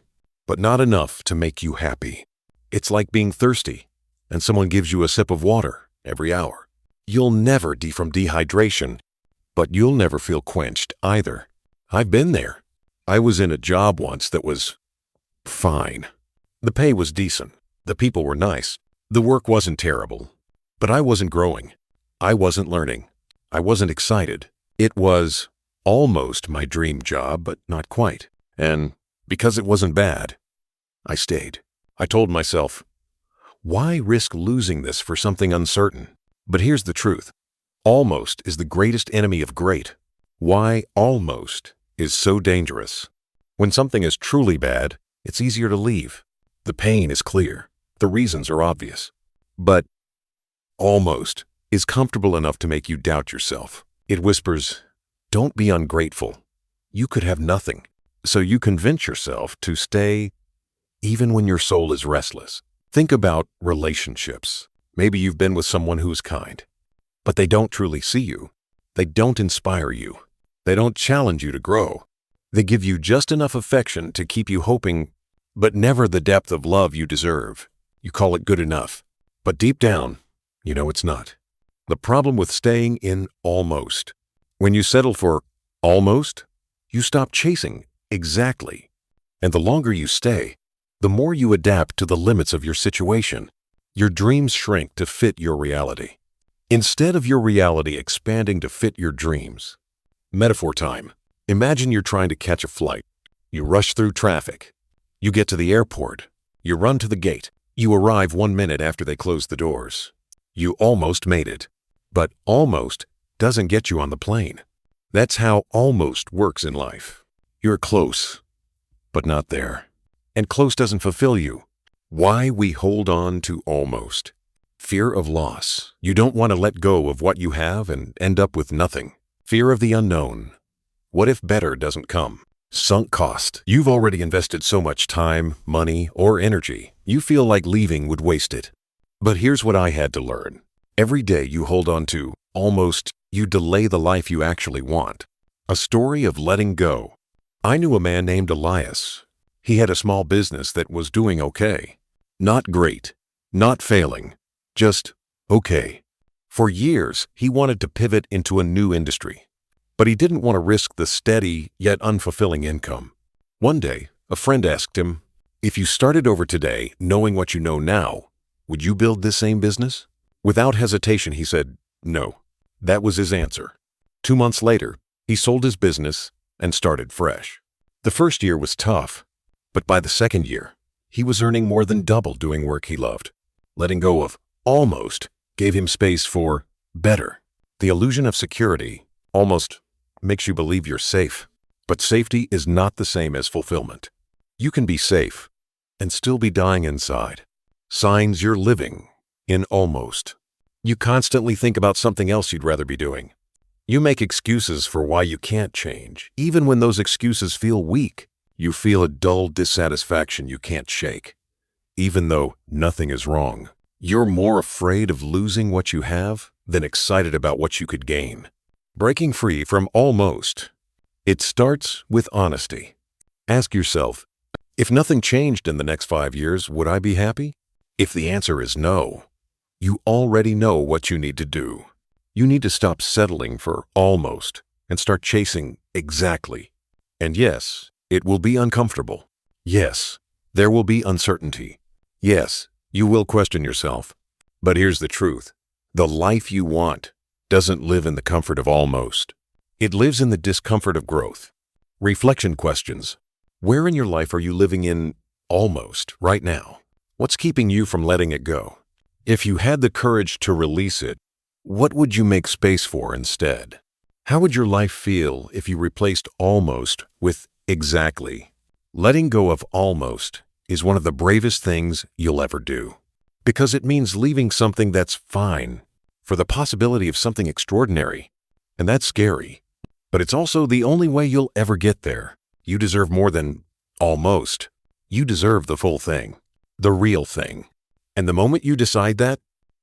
but not enough to make you happy. It's like being thirsty, and someone gives you a sip of water every hour. You'll never die from dehydration, but you'll never feel quenched either. I've been there. I was in a job once that was fine. The pay was decent. The people were nice. The work wasn't terrible. But I wasn't growing. I wasn't learning. I wasn't excited. It was almost my dream job, but not quite. And because it wasn't bad, I stayed. I told myself, why risk losing this for something uncertain? But here's the truth. Almost is the greatest enemy of great. Why almost is so dangerous. When something is truly bad, it's easier to leave. The pain is clear. The reasons are obvious. But almost is comfortable enough to make you doubt yourself. It whispers, don't be ungrateful. You could have nothing. So you convince yourself to stay even when your soul is restless. Think about relationships. Maybe you've been with someone who's kind, but they don't truly see you. They don't inspire you. They don't challenge you to grow. They give you just enough affection to keep you hoping, but never the depth of love you deserve. You call it good enough, but deep down, you know it's not. The problem with staying in almost. When you settle for almost, you stop chasing exactly. And the longer you stay, the more you adapt to the limits of your situation. Your dreams shrink to fit your reality, instead of your reality expanding to fit your dreams. Metaphor time. Imagine you're trying to catch a flight. You rush through traffic. You get to the airport. You run to the gate. You arrive 1 minute after they close the doors. You almost made it. But almost doesn't get you on the plane. That's how almost works in life. You're close, but not there. And close doesn't fulfill you. Why we hold on to almost. Fear of loss. You don't want to let go of what you have and end up with nothing. Fear of the unknown. What if better doesn't come? Sunk cost. You've already invested so much time, money, or energy. You feel like leaving would waste it. But here's what I had to learn. Every day you hold on to almost, you delay the life you actually want. A story of letting go. I knew a man named Elias. He had a small business that was doing okay. Not great, not failing, just okay. For years, he wanted to pivot into a new industry, but he didn't want to risk the steady yet unfulfilling income. One day, a friend asked him, if you started over today knowing what you know now, would you build this same business? Without hesitation, he said, no. That was his answer. 2 months later, he sold his business and started fresh. The first year was tough, but by the second year, he was earning more than double doing work he loved. Letting go of almost gave him space for better. The illusion of security almost makes you believe you're safe, but safety is not the same as fulfillment. You can be safe and still be dying inside. Signs you're living in almost. You constantly think about something else you'd rather be doing. You make excuses for why you can't change, even when those excuses feel weak. You feel a dull dissatisfaction you can't shake. Even though nothing is wrong, you're more afraid of losing what you have than excited about what you could gain. Breaking free from almost. It starts with honesty. Ask yourself, if nothing changed in the next 5 years, would I be happy? If the answer is no, you already know what you need to do. You need to stop settling for almost and start chasing exactly. And yes, it will be uncomfortable. Yes, there will be uncertainty. Yes, you will question yourself. But here's the truth. The life you want doesn't live in the comfort of almost. It lives in the discomfort of growth. Reflection questions. Where in your life are you living in almost right now? What's keeping you from letting it go? If you had the courage to release it, what would you make space for instead? How would your life feel if you replaced almost with exactly? Letting go of almost is one of the bravest things you'll ever do, because it means leaving something that's fine for the possibility of something extraordinary. And that's scary, but it's also the only way you'll ever get there. You deserve more than almost. You deserve the full thing. the real thing. And the moment you decide that,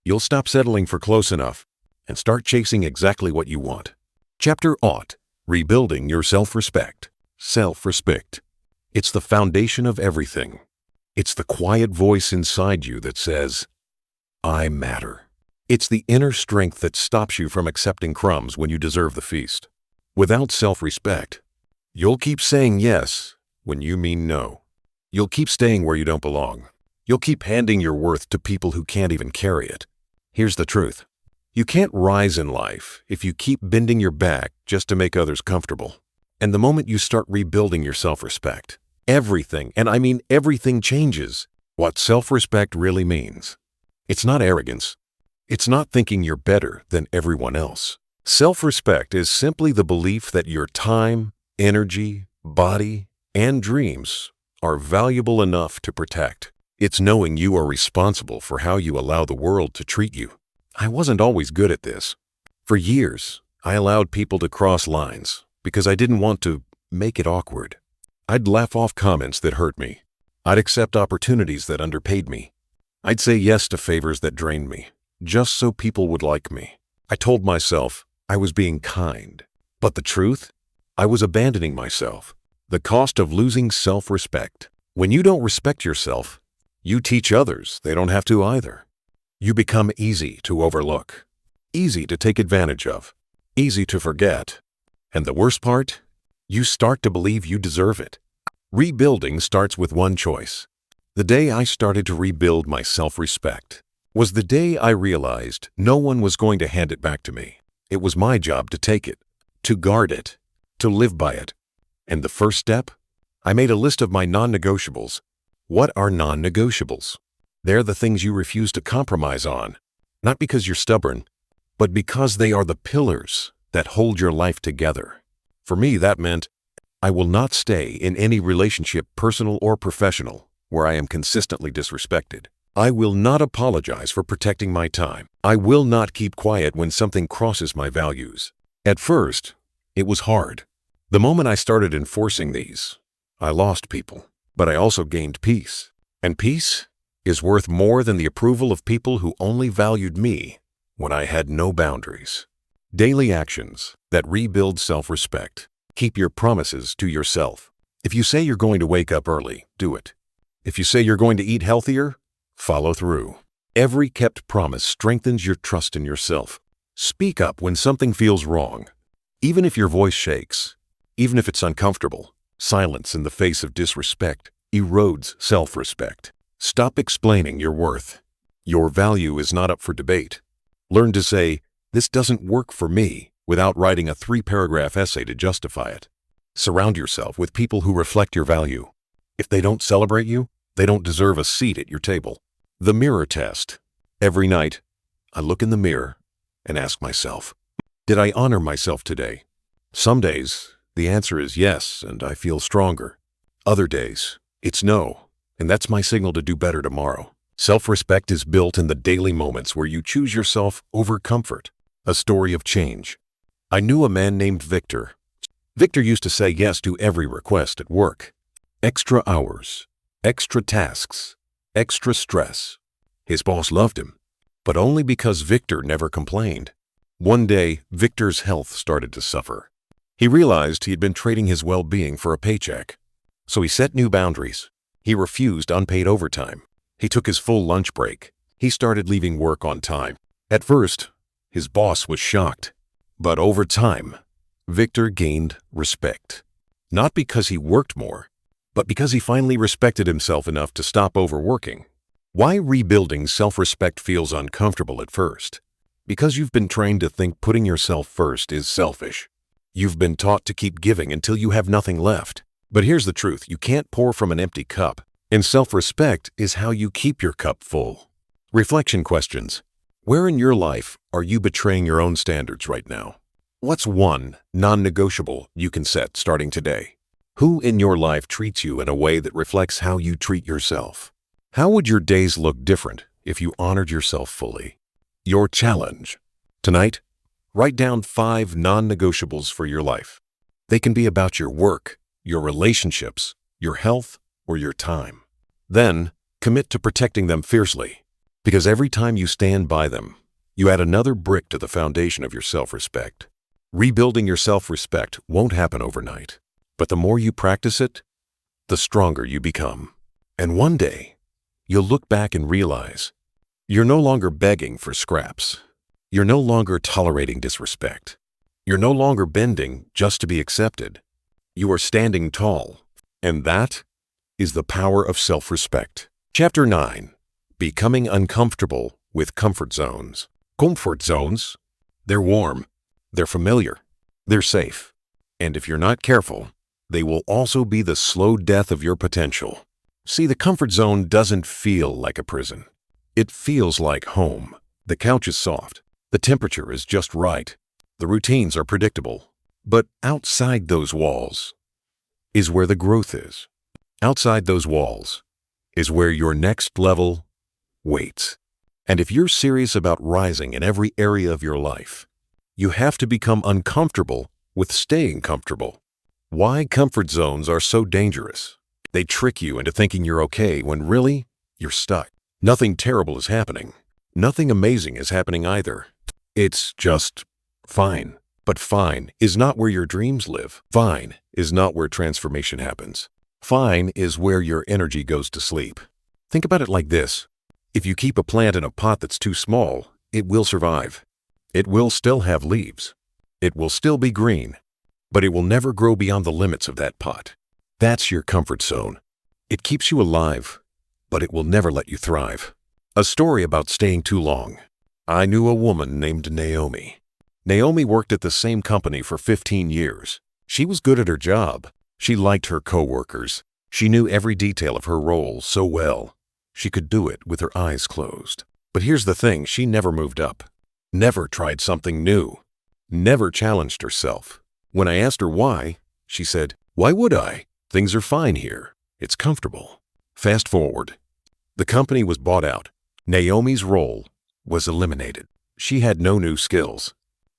you'll stop settling for close enough and start chasing exactly what you want. Chapter 8: Rebuilding Your Self-Respect. Self-respect. It's the foundation of everything. It's the quiet voice inside you that says, I matter. It's the inner strength that stops you from accepting crumbs when you deserve the feast. Without self-respect, you'll keep saying yes when you mean no. You'll keep staying where you don't belong. You'll keep handing your worth to people who can't even carry it. Here's the truth. You can't rise in life if you keep bending your back just to make others comfortable. And the moment you start rebuilding your self-respect, everything, and I mean everything, changes. What self-respect really means. It's not arrogance. It's not thinking you're better than everyone else. Self-respect is simply the belief that your time, energy, body, and dreams are valuable enough to protect. It's knowing you are responsible for how you allow the world to treat you. I wasn't always good at this. For years, I allowed people to cross lines because I didn't want to make it awkward. I'd laugh off comments that hurt me. I'd accept opportunities that underpaid me. I'd say yes to favors that drained me, just so people would like me. I told myself I was being kind. But the truth? I was abandoning myself. The cost of losing self-respect. When you don't respect yourself, you teach others they don't have to either. You become easy to overlook, easy to take advantage of, easy to forget. And the worst part? You start to believe you deserve it. Rebuilding starts with one choice. The day I started to rebuild my self-respect was the day I realized no one was going to hand it back to me. It was my job to take it, to guard it, to live by it. And the first step? I made a list of my non-negotiables. What are non-negotiables? They're the things you refuse to compromise on, not because you're stubborn, but because they are the pillars that hold your life together. For me, that meant I will not stay in any relationship, personal or professional, where I am consistently disrespected. I will not apologize for protecting my time. I will not keep quiet when something crosses my values. At first, it was hard. The moment I started enforcing these, I lost people, but I also gained peace. And peace is worth more than the approval of people who only valued me when I had no boundaries. Daily actions that rebuild self-respect. Keep your promises to yourself. If you say you're going to wake up early, do it. If you say you're going to eat healthier, follow through. Every kept promise strengthens your trust in yourself. Speak up when something feels wrong. Even if your voice shakes, even if it's uncomfortable, silence in the face of disrespect erodes self-respect. Stop explaining your worth. Your value is not up for debate. Learn to say, "This doesn't work for me," without writing a 3-paragraph essay to justify it. Surround yourself with people who reflect your value. If they don't celebrate you, they don't deserve a seat at your table. The mirror test. Every night, I look in the mirror and ask myself, did I honor myself today? Some days, the answer is yes, and I feel stronger. Other days, it's no, and that's my signal to do better tomorrow. Self-respect is built in the daily moments where you choose yourself over comfort. A story of change. I knew a man named Victor. Victor used to say yes to every request at work. Extra hours, extra tasks, extra stress. His boss loved him, but only because Victor never complained. One day, Victor's health started to suffer. He realized he had been trading his well-being for a paycheck. So he set new boundaries. He refused unpaid overtime. He took his full lunch break. He started leaving work on time. At first, his boss was shocked. But over time, Victor gained respect. Not because he worked more, but because he finally respected himself enough to stop overworking. Why rebuilding self-respect feels uncomfortable at first? Because you've been trained to think putting yourself first is selfish. You've been taught to keep giving until you have nothing left. But here's the truth, you can't pour from an empty cup. And self-respect is how you keep your cup full. Reflection questions. Where in your life are you betraying your own standards right now? What's one non-negotiable you can set starting today? Who in your life treats you in a way that reflects how you treat yourself? How would your days look different if you honored yourself fully? Your challenge. Tonight, write down 5 non-negotiables for your life. They can be about your work, your relationships, your health, or your time. Then, Commit to protecting them fiercely, because every time you stand by them, you add another brick to the foundation of your self-respect. Rebuilding your self-respect won't happen overnight, but the more you practice it, the stronger you become. And one day, you'll look back and realize you're no longer begging for scraps. You're no longer tolerating disrespect. You're no longer bending just to be accepted. You are standing tall, and that is the power of self-respect. Chapter 9. Becoming uncomfortable with comfort zones. Comfort zones, they're warm, they're familiar, they're safe. And if you're not careful, they will also be the slow death of your potential. See, the comfort zone doesn't feel like a prison. It feels like home. The couch is soft. The temperature is just right. The routines are predictable. But outside those walls is where the growth is. Outside those walls is where your next level waits. And if you're serious about rising in every area of your life, you have to become uncomfortable with staying comfortable. Why comfort zones are so dangerous? They trick you into thinking you're okay when really, you're stuck. Nothing terrible is happening. Nothing amazing is happening either. It's just fine. But fine is not where your dreams live. Fine is not where transformation happens. Fine is where your energy goes to sleep. Think about it like this. If you keep a plant in a pot that's too small, it will survive. It will still have leaves. It will still be green, but it will never grow beyond the limits of that pot. That's your comfort zone. It keeps you alive, but it will never let you thrive. A story about staying too long. I knew a woman named Naomi. Naomi worked at the same company for 15 years. She was good at her job. She liked her coworkers. She knew every detail of her role so well. She could do it with her eyes closed. But here's the thing, she never moved up. Never tried something new. Never challenged herself. When I asked her why, she said, "Why would I? Things are fine here. It's comfortable." Fast forward. The company was bought out. Naomi's role was eliminated. She had no new skills,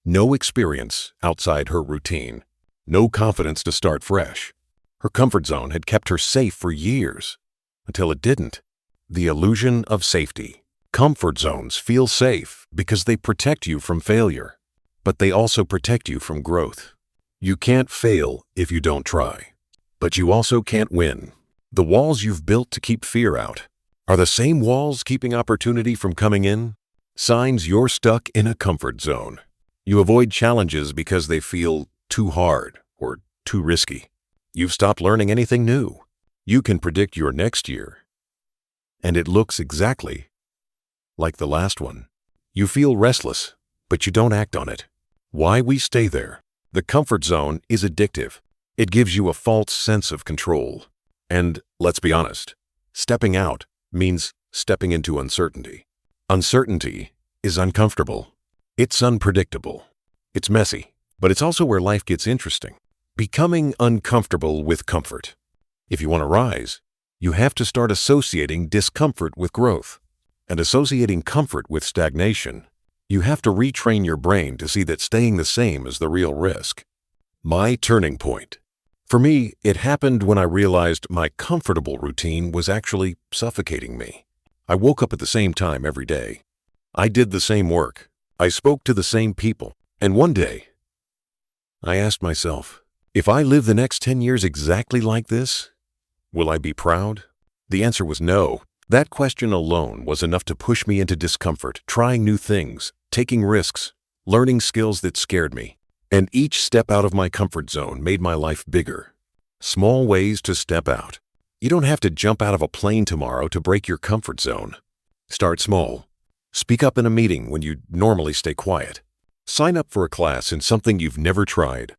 no experience outside her routine, no confidence to start fresh. Her comfort zone had kept her safe for years, until it didn't. The illusion of safety. Comfort zones feel safe because they protect you from failure, but they also protect you from growth. You can't fail if you don't try, but you also can't win. The walls you've built to keep fear out are the same walls keeping opportunity from coming in. Signs you're stuck in a comfort zone. You avoid challenges because they feel too hard or too risky. You've stopped learning anything new. You can predict your next year, and it looks exactly like the last one. You feel restless, but you don't act on it. Why we stay there? The comfort zone is addictive. It gives you a false sense of control. And let's be honest, stepping out means stepping into uncertainty. Uncertainty is uncomfortable. It's unpredictable. It's messy, but it's also where life gets interesting. Becoming uncomfortable with comfort. If you want to rise, you have to start associating discomfort with growth. And associating comfort with stagnation, you have to retrain your brain to see that staying the same is the real risk. My turning point. For me, it happened when I realized my comfortable routine was actually suffocating me. I woke up at the same time every day. I did the same work. I spoke to the same people. And one day, I asked myself, if I live the next 10 years exactly like this, will I be proud? The answer was no. That question alone was enough to push me into discomfort, trying new things, taking risks, learning skills that scared me. And each step out of my comfort zone made my life bigger. Small ways to step out. You don't have to jump out of a plane tomorrow to break your comfort zone. Start small. Speak up in a meeting when you normally stay quiet. Sign up for a class in something you've never tried.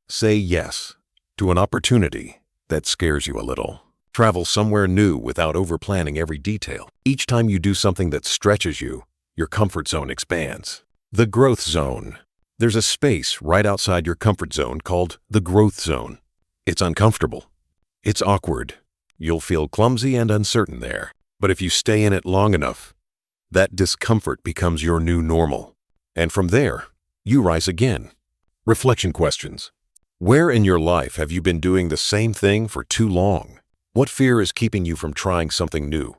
Say yes to an opportunity that scares you a little. Travel somewhere new without overplanning every detail. Each time you do something that stretches you, your comfort zone expands. The growth zone. There's a space right outside your comfort zone called the growth zone. It's uncomfortable. It's awkward. You'll feel clumsy and uncertain there. But if you stay in it long enough, that discomfort becomes your new normal. And from there, you rise again. Reflection questions. Where in your life have you been doing the same thing for too long? What fear is keeping you from trying something new?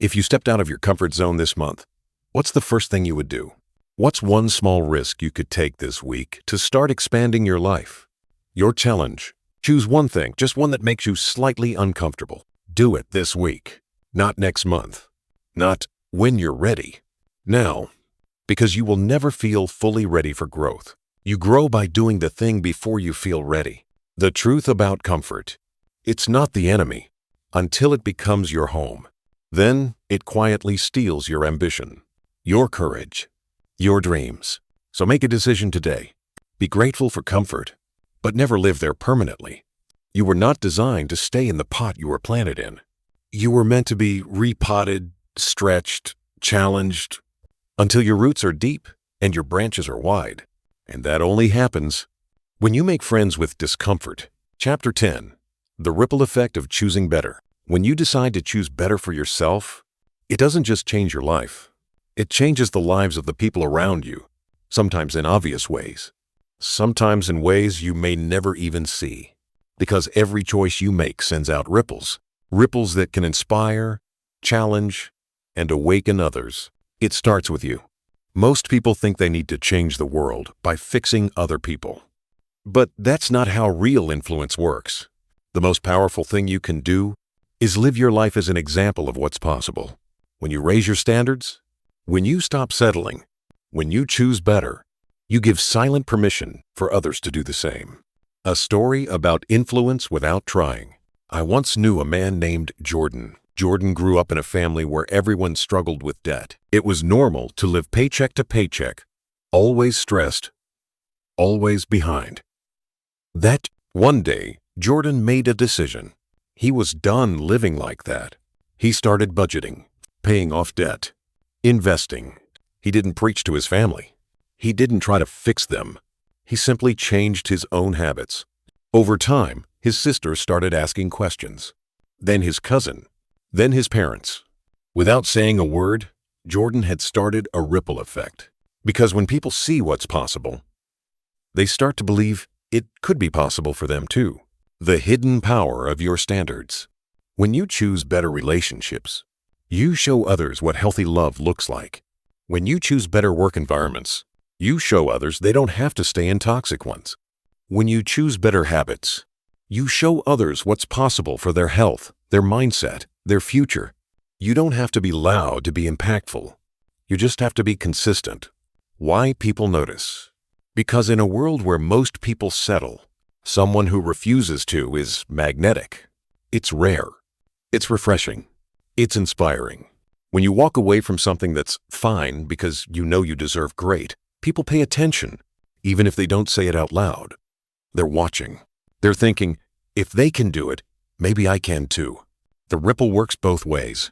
If you stepped out of your comfort zone this month, what's the first thing you would do? What's one small risk you could take this week to start expanding your life? Your challenge. Choose one thing, just one that makes you slightly uncomfortable. Do it this week, not next month, not when you're ready. Now, because you will never feel fully ready for growth. You grow by doing the thing before you feel ready. The truth about comfort. It's not the enemy until it becomes your home. Then it quietly steals your ambition, your courage, your dreams. So make a decision today. Be grateful for comfort, but never live there permanently. You were not designed to stay in the pot you were planted in. You were meant to be repotted, stretched, challenged, until your roots are deep and your branches are wide. And that only happens when you make friends with discomfort. Chapter 10. The ripple effect of choosing better. When you decide to choose better for yourself, it doesn't just change your life. It changes the lives of the people around you, sometimes in obvious ways, sometimes in ways you may never even see. Because every choice you make sends out ripples, ripples that can inspire, challenge, and awaken others. It starts with you. Most people think they need to change the world by fixing other people. But that's not how real influence works. The most powerful thing you can do is live your life as an example of what's possible. When you raise your standards, when you stop settling, when you choose better, you give silent permission for others to do the same. A story about influence without trying. I once knew a man named Jordan. Jordan grew up in a family where everyone struggled with debt. It was normal to live paycheck to paycheck, always stressed, always behind. That one day, Jordan made a decision. He was done living like that. He started budgeting, paying off debt, investing. He didn't preach to his family. He didn't try to fix them. He simply changed his own habits. Over time, his sister started asking questions. Then his cousin. Then his parents. Without saying a word, Jordan had started a ripple effect. Because when people see what's possible, they start to believe it could be possible for them too. The hidden power of your standards. When you choose better relationships, you show others what healthy love looks like. When you choose better work environments, you show others they don't have to stay in toxic ones. When you choose better habits, you show others what's possible for their health, their mindset, their future. You don't have to be loud to be impactful. You just have to be consistent. Why people notice? Because in a world where most people settle, someone who refuses to is magnetic. It's rare. It's refreshing. It's inspiring. When you walk away from something that's fine because you know you deserve great, people pay attention, even if they don't say it out loud. They're watching. They're thinking, if they can do it, maybe I can too. The ripple works both ways.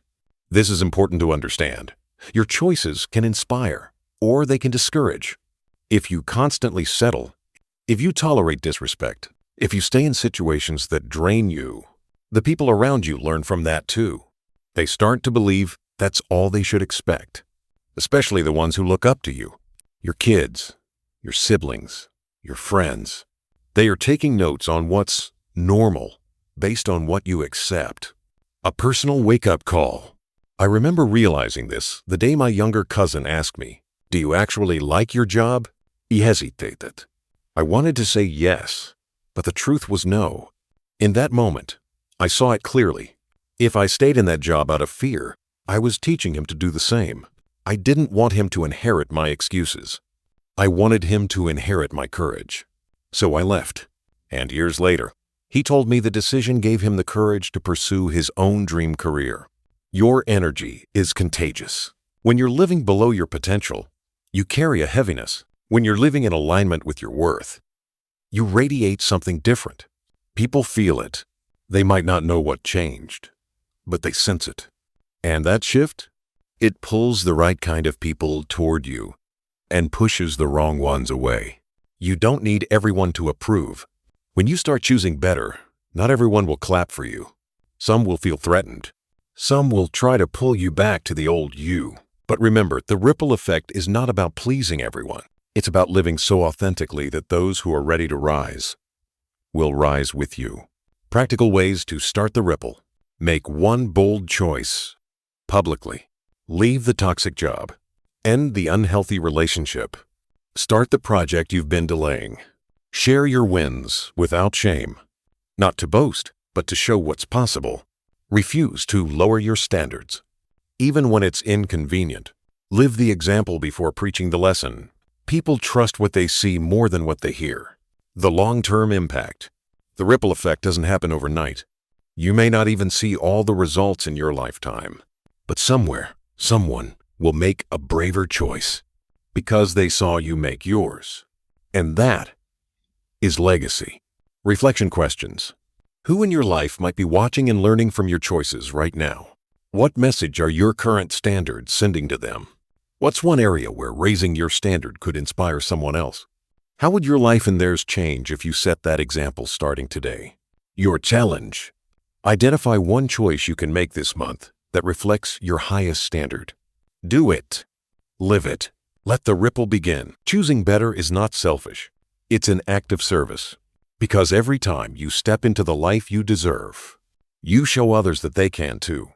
This is important to understand. Your choices can inspire, or they can discourage. If you constantly settle, if you tolerate disrespect, if you stay in situations that drain you, the people around you learn from that too. They start to believe that's all they should expect, especially the ones who look up to you. Your kids, your siblings, your friends. They are taking notes on what's normal based on what you accept. A personal wake-up call. I remember realizing this the day my younger cousin asked me, "Do you actually like your job?" He hesitated. I wanted to say yes, but the truth was no. In that moment, I saw it clearly. If I stayed in that job out of fear, I was teaching him to do the same. I didn't want him to inherit my excuses. I wanted him to inherit my courage. So I left. And years later, he told me the decision gave him the courage to pursue his own dream career. Your energy is contagious. When you're living below your potential, you carry a heaviness. When you're living in alignment with your worth, you radiate something different. People feel it. They might not know what changed, but they sense it. And that shift, it pulls the right kind of people toward you and pushes the wrong ones away. You don't need everyone to approve. When you start choosing better, not everyone will clap for you. Some will feel threatened. Some will try to pull you back to the old you. But remember, the ripple effect is not about pleasing everyone. It's about living so authentically that those who are ready to rise will rise with you. Practical ways to start the ripple. Make one bold choice. publicly. Leave the toxic job. End the unhealthy relationship. Start the project you've been delaying. Share your wins without shame. Not to boast, but to show what's possible. Refuse to lower your standards. Even when it's inconvenient, live the example before preaching the lesson. People trust what they see more than what they hear. The long-term impact. The ripple effect doesn't happen overnight. You may not even see all the results in your lifetime, but somewhere, someone will make a braver choice because they saw you make yours. And that is legacy. Reflection questions. Who in your life might be watching and learning from your choices right now? What message are your current standards sending to them? What's one area where raising your standard could inspire someone else? How would your life and theirs change if you set that example starting today? Your challenge. Identify one choice you can make this month that reflects your highest standard. Do it. Live it. Let the ripple begin. Choosing better is not selfish. It's an act of service. Because every time you step into the life you deserve, you show others that they can too.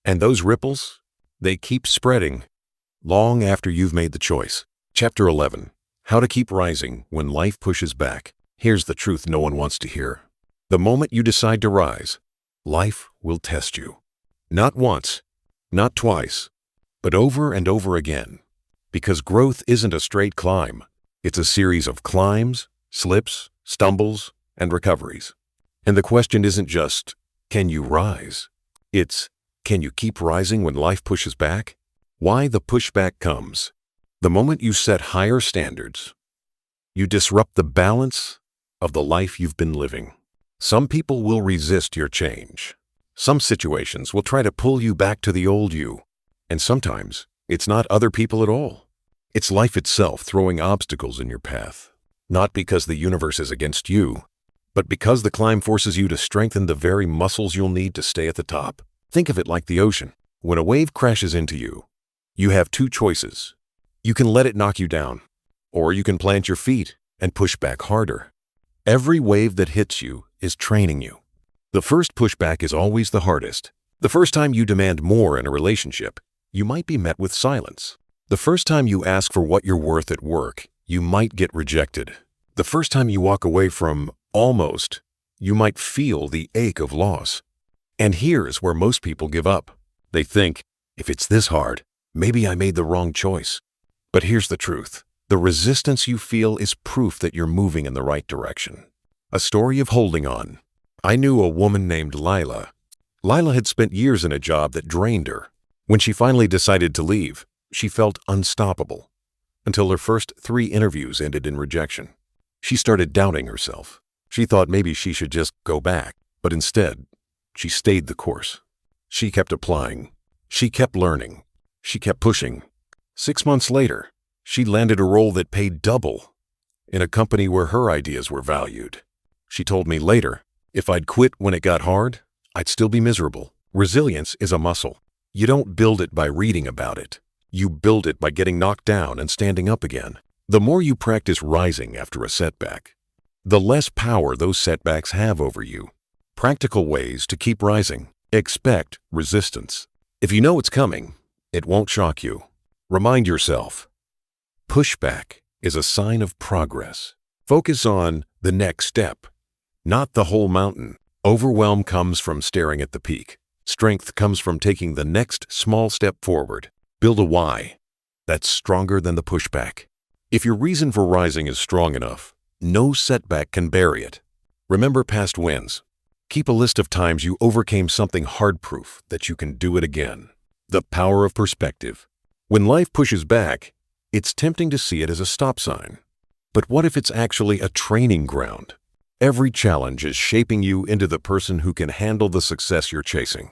And those ripples, they keep spreading long after you've made the choice. Chapter 11. How to keep rising when life pushes back. Here's the truth no one wants to hear. The moment you decide to rise, life will test you. Not once, not twice, but over and over again. Because growth isn't a straight climb. It's a series of climbs, slips, stumbles, and recoveries. And the question isn't just, can you rise? It's, can you keep rising when life pushes back? Why the pushback comes. The moment you set higher standards, you disrupt the balance of the life you've been living. Some people will resist your change. Some situations will try to pull you back to the old you. And sometimes it's not other people at all. It's life itself throwing obstacles in your path. Not because the universe is against you, but because the climb forces you to strengthen the very muscles you'll need to stay at the top. Think of it like the ocean. When a wave crashes into you, you have two choices. You can let it knock you down, or you can plant your feet and push back harder. Every wave that hits you is training you. The first pushback is always the hardest. The first time you demand more in a relationship, you might be met with silence. The first time you ask for what you're worth at work, you might get rejected. The first time you walk away from almost, you might feel the ache of loss. And here's where most people give up. They think, if it's this hard, maybe I made the wrong choice. But here's the truth. The resistance you feel is proof that you're moving in the right direction. A story of holding on. I knew a woman named Lila. Lila had spent years in a job that drained her. When she finally decided to leave, she felt unstoppable. Until her first 3 interviews ended in rejection. She started doubting herself. She thought maybe she should just go back, but instead, she stayed the course. She kept applying. She kept learning. She kept pushing. 6 months later, she landed a role that paid double in a company where her ideas were valued. She told me later, if I'd quit when it got hard, I'd still be miserable. Resilience is a muscle. You don't build it by reading about it. You build it by getting knocked down and standing up again. The more you practice rising after a setback, the less power those setbacks have over you. Practical ways to keep rising. Expect resistance. If you know it's coming, it won't shock you. Remind yourself, pushback is a sign of progress. Focus on the next step, not the whole mountain. Overwhelm comes from staring at the peak. Strength comes from taking the next small step forward. Build a why that's stronger than the pushback. If your reason for rising is strong enough, no setback can bury it. Remember past wins. Keep a list of times you overcame something hard-proof that you can do it again. The power of perspective. When life pushes back, it's tempting to see it as a stop sign. But what if it's actually a training ground? Every challenge is shaping you into the person who can handle the success you're chasing.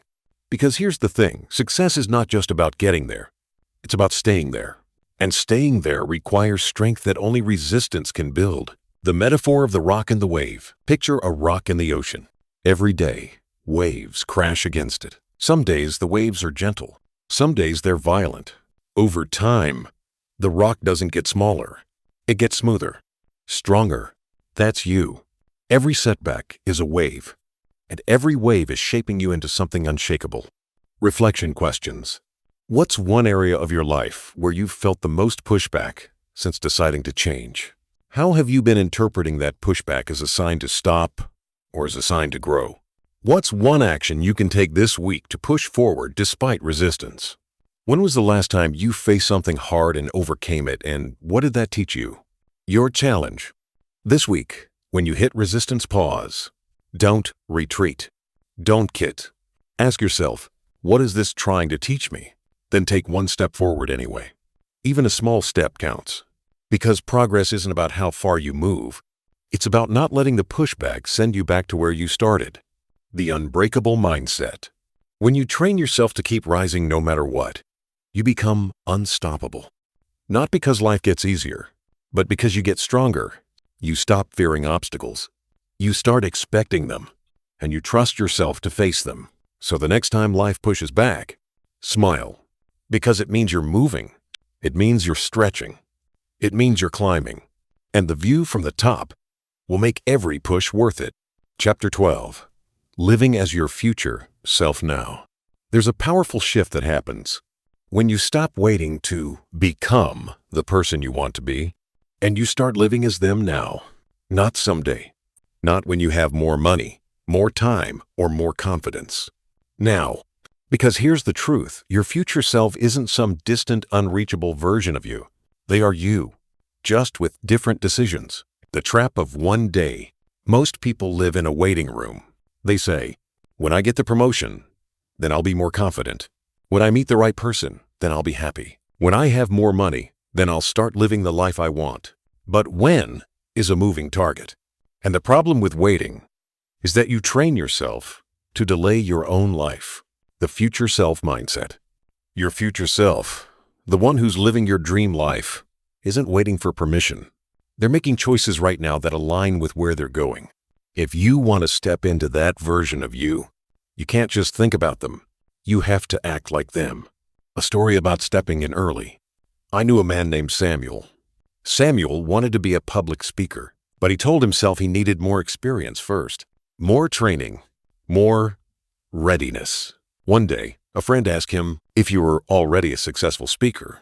Because here's the thing, success is not just about getting there. It's about staying there. And staying there requires strength that only resistance can build. The metaphor of the rock and the wave. Picture a rock in the ocean. Every day, waves crash against it. Some days the waves are gentle. Some days they're violent. Over time, the rock doesn't get smaller. It gets smoother, stronger. That's you. Every setback is a wave, and every wave is shaping you into something unshakable. Reflection questions. What's one area of your life where you've felt the most pushback since deciding to change? How have you been interpreting that pushback as a sign to stop or as a sign to grow? What's one action you can take this week to push forward despite resistance? When was the last time you faced something hard and overcame it, and what did that teach you? Your challenge. This week, when you hit resistance, pause. Don't retreat. Don't quit. Ask yourself, what is this trying to teach me? Then take one step forward anyway. Even a small step counts. Because progress isn't about how far you move. It's about not letting the pushback send you back to where you started. The unbreakable mindset. When you train yourself to keep rising no matter what, you become unstoppable. Not because life gets easier, but because you get stronger. You stop fearing obstacles. You start expecting them, and you trust yourself to face them. So the next time life pushes back, smile. Because it means you're moving. It means you're stretching. It means you're climbing. And the view from the top will make every push worth it. Chapter 12. Living as your future self now. There's a powerful shift that happens when you stop waiting to become the person you want to be, and you start living as them now, not someday, not when you have more money, more time, or more confidence. Now, because here's the truth, your future self isn't some distant, unreachable version of you. They are you, just with different decisions. The trap of one day. Most people live in a waiting room. They say, when I get the promotion, then I'll be more confident. When I meet the right person, then I'll be happy. When I have more money, then I'll start living the life I want. But when is a moving target. And the problem with waiting is that you train yourself to delay your own life. The future self mindset. Your future self, the one who's living your dream life, isn't waiting for permission. They're making choices right now that align with where they're going. If you want to step into that version of you, you can't just think about them. You have to act like them. A story about stepping in early. I knew a man named Samuel. Samuel wanted to be a public speaker, but he told himself he needed more experience first, more training, more readiness. One day, a friend asked him, if you were already a successful speaker,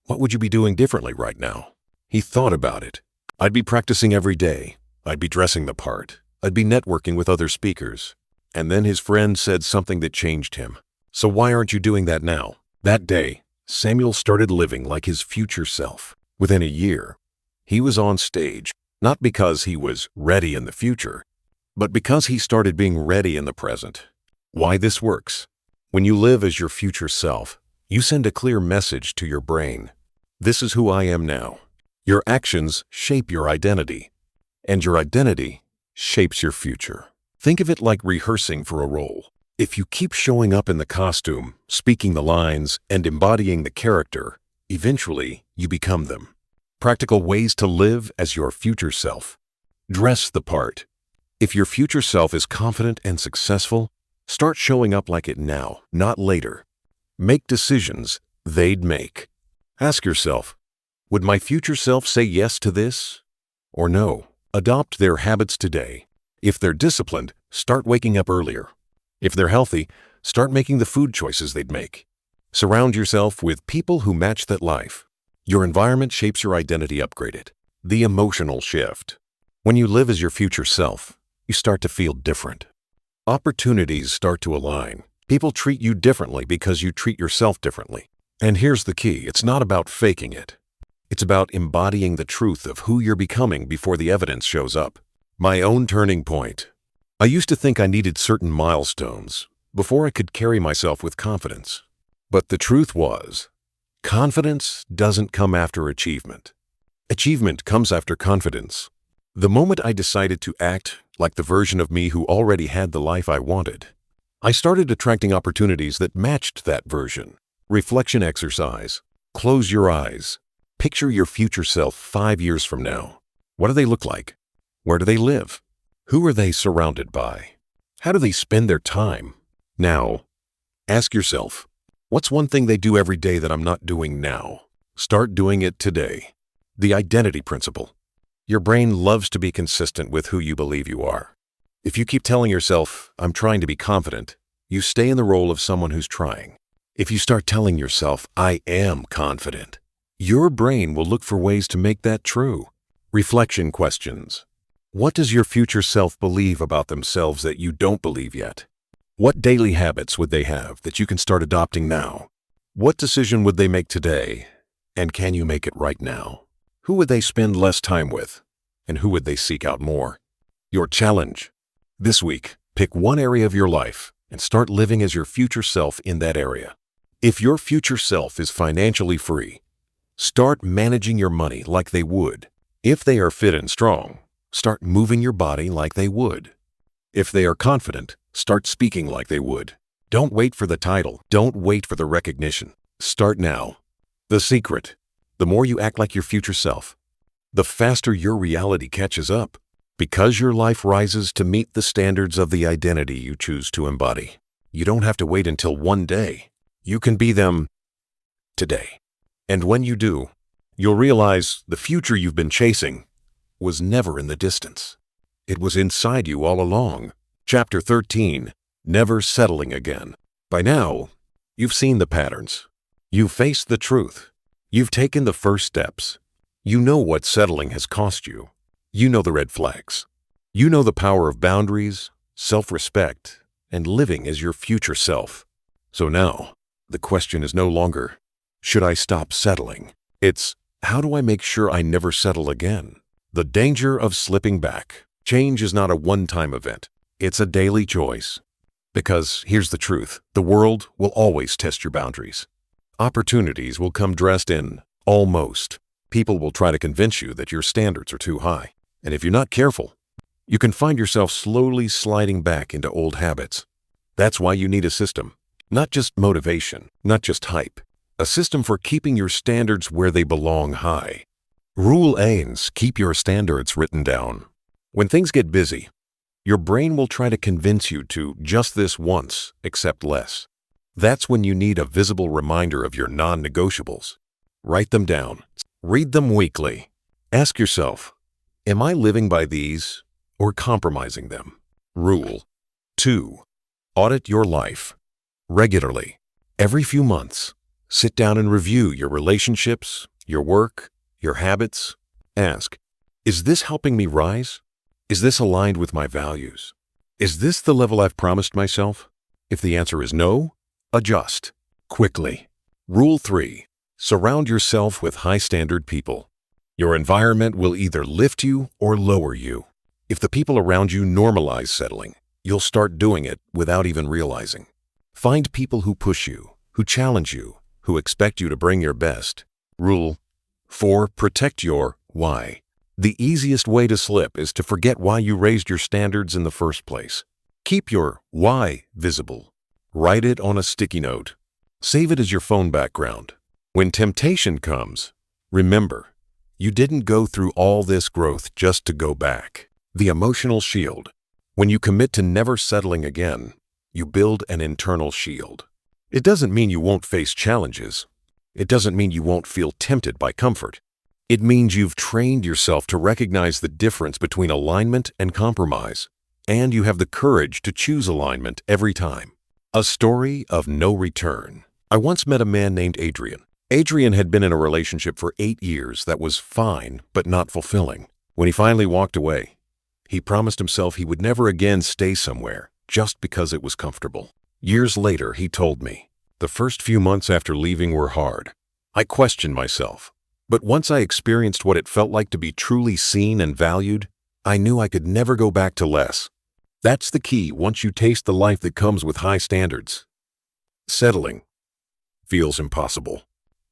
what would you be doing differently right now? He thought about it. I'd be practicing every day. I'd be dressing the part. I'd be networking with other speakers. And then his friend said something that changed him. So why aren't you doing that now? That day, Samuel started living like his future self. Within a year, he was on stage, not because he was ready in the future, but because he started being ready in the present. Why this works? When you live as your future self, you send a clear message to your brain. This is who I am now. Your actions shape your identity, and your identity shapes your future. Think of it like rehearsing for a role. If you keep showing up in the costume, speaking the lines, and embodying the character, eventually you become them. Practical ways to live as your future self. Dress the part. If your future self is confident and successful, start showing up like it now, not later. Make decisions they'd make. Ask yourself, would my future self say yes to this? Or no? Adopt their habits today. If they're disciplined, start waking up earlier. If they're healthy, start making the food choices they'd make. Surround yourself with people who match that life. Your environment shapes your identity upgraded. The emotional shift. When you live as your future self, you start to feel different. Opportunities start to align. People treat you differently because you treat yourself differently. And here's the key, it's not about faking it. It's about embodying the truth of who you're becoming before the evidence shows up. My own turning point. I used to think I needed certain milestones before I could carry myself with confidence. But the truth was, confidence doesn't come after achievement. Achievement comes after confidence. The moment I decided to act like the version of me who already had the life I wanted, I started attracting opportunities that matched that version. Reflection exercise. Close your eyes. Picture your future self 5 years from now. What do they look like? Where do they live? Who are they surrounded by? How do they spend their time? Now, ask yourself, what's one thing they do every day that I'm not doing now? Start doing it today. The identity principle. Your brain loves to be consistent with who you believe you are. If you keep telling yourself, I'm trying to be confident, you stay in the role of someone who's trying. If you start telling yourself, I am confident, your brain will look for ways to make that true. Reflection questions. What does your future self believe about themselves that you don't believe yet? What daily habits would they have that you can start adopting now? What decision would they make today? And can you make it right now? Who would they spend less time with? And who would they seek out more? Your challenge. This week, pick one area of your life and start living as your future self in that area. If your future self is financially free, start managing your money like they would. If they are fit and strong, start moving your body like they would. If they are confident, start speaking like they would. Don't wait for the title. Don't wait for the recognition. Start now. The secret. The more you act like your future self, the faster your reality catches up, because your life rises to meet the standards of the identity you choose to embody. You don't have to wait until one day. You can be them today. And when you do, you'll realize the future you've been chasing was never in the distance. It was inside you all along. Chapter 13, Never Settling Again. By now, you've seen the patterns. You've faced the truth. You've taken the first steps. You know what settling has cost you. You know the red flags. You know the power of boundaries, self-respect, and living as your future self. So now, the question is no longer, should I stop settling? It's, how do I make sure I never settle again? The danger of slipping back. Change is not a one-time event. It's a daily choice. Because here's the truth. The world will always test your boundaries. Opportunities will come dressed in almost. People will try to convince you that your standards are too high. And if you're not careful, you can find yourself slowly sliding back into old habits. That's why you need a system. Not just motivation, not just hype. A system for keeping your standards where they belong high. Rule A's, keep your standards written down. When things get busy, your brain will try to convince you to just this once, accept less. That's when you need a visible reminder of your non-negotiables. Write them down. Read them weekly. Ask yourself, am I living by these or compromising them? Rule 2. Audit your life. Regularly, every few months, sit down and review your relationships, your work, your habits. Ask, is this helping me rise? Is this aligned with my values? Is this the level I've promised myself? If the answer is no, adjust quickly. Rule 3. Surround yourself with high-standard people. Your environment will either lift you or lower you. If the people around you normalize settling, you'll start doing it without even realizing. Find people who push you, who challenge you, who expect you to bring your best. Rule 4. Protect your why. The easiest way to slip is to forget why you raised your standards in the first place. Keep your why visible. Write it on a sticky note. Save it as your phone background. When temptation comes, remember, you didn't go through all this growth just to go back. The emotional shield. When you commit to never settling again, you build an internal shield. It doesn't mean you won't face challenges. It doesn't mean you won't feel tempted by comfort. It means you've trained yourself to recognize the difference between alignment and compromise, and you have the courage to choose alignment every time. A story of no return. I once met a man named Adrian. Adrian had been in a relationship for 8 years that was fine but not fulfilling. When he finally walked away, he promised himself he would never again stay somewhere just because it was comfortable. Years later, he told me, the first few months after leaving were hard. I questioned myself. But once I experienced what it felt like to be truly seen and valued, I knew I could never go back to less. That's the key once you taste the life that comes with high standards. Settling feels impossible.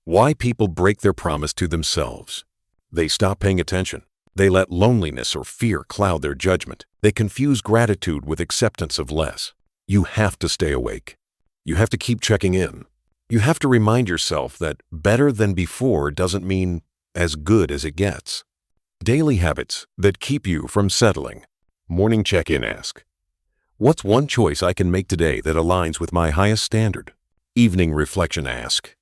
Why people break their promise to themselves. They stop paying attention. They let loneliness or fear cloud their judgment. They confuse gratitude with acceptance of less. You have to stay awake. You have to keep checking in. You have to remind yourself that better than before doesn't mean as good as it gets. Daily habits that keep you from settling. Morning check-in ask, what's one choice I can make today that aligns with my highest standard? Evening reflection ask,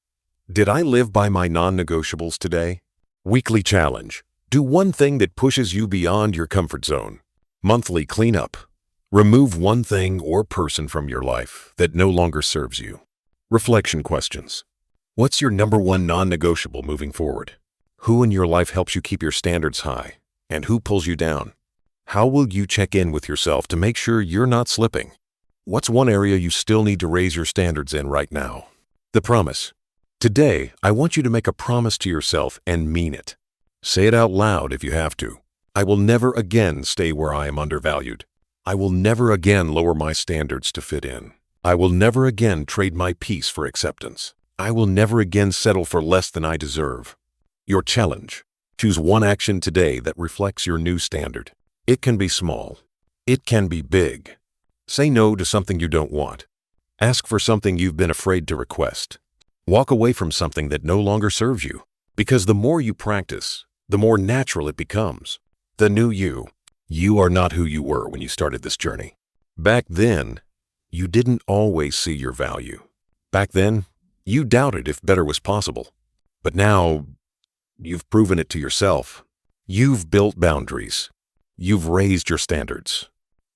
did I live by my non-negotiables today? Weekly challenge, do one thing that pushes you beyond your comfort zone. Monthly cleanup, remove one thing or person from your life that no longer serves you. Reflection questions. What's your number one non-negotiable moving forward? Who in your life helps you keep your standards high? And who pulls you down? How will you check in with yourself to make sure you're not slipping? What's one area you still need to raise your standards in right now? The promise. Today, I want you to make a promise to yourself and mean it. Say it out loud if you have to. I will never again stay where I am undervalued. I will never again lower my standards to fit in. I will never again trade my peace for acceptance. I will never again settle for less than I deserve. Your challenge. Choose one action today that reflects your new standard. It can be small. It can be big. Say no to something you don't want. Ask for something you've been afraid to request. Walk away from something that no longer serves you. Because the more you practice, the more natural it becomes. The new you. You are not who you were when you started this journey. Back then, you didn't always see your value. Back then, you doubted if better was possible. But now, you've proven it to yourself. You've built boundaries. You've raised your standards.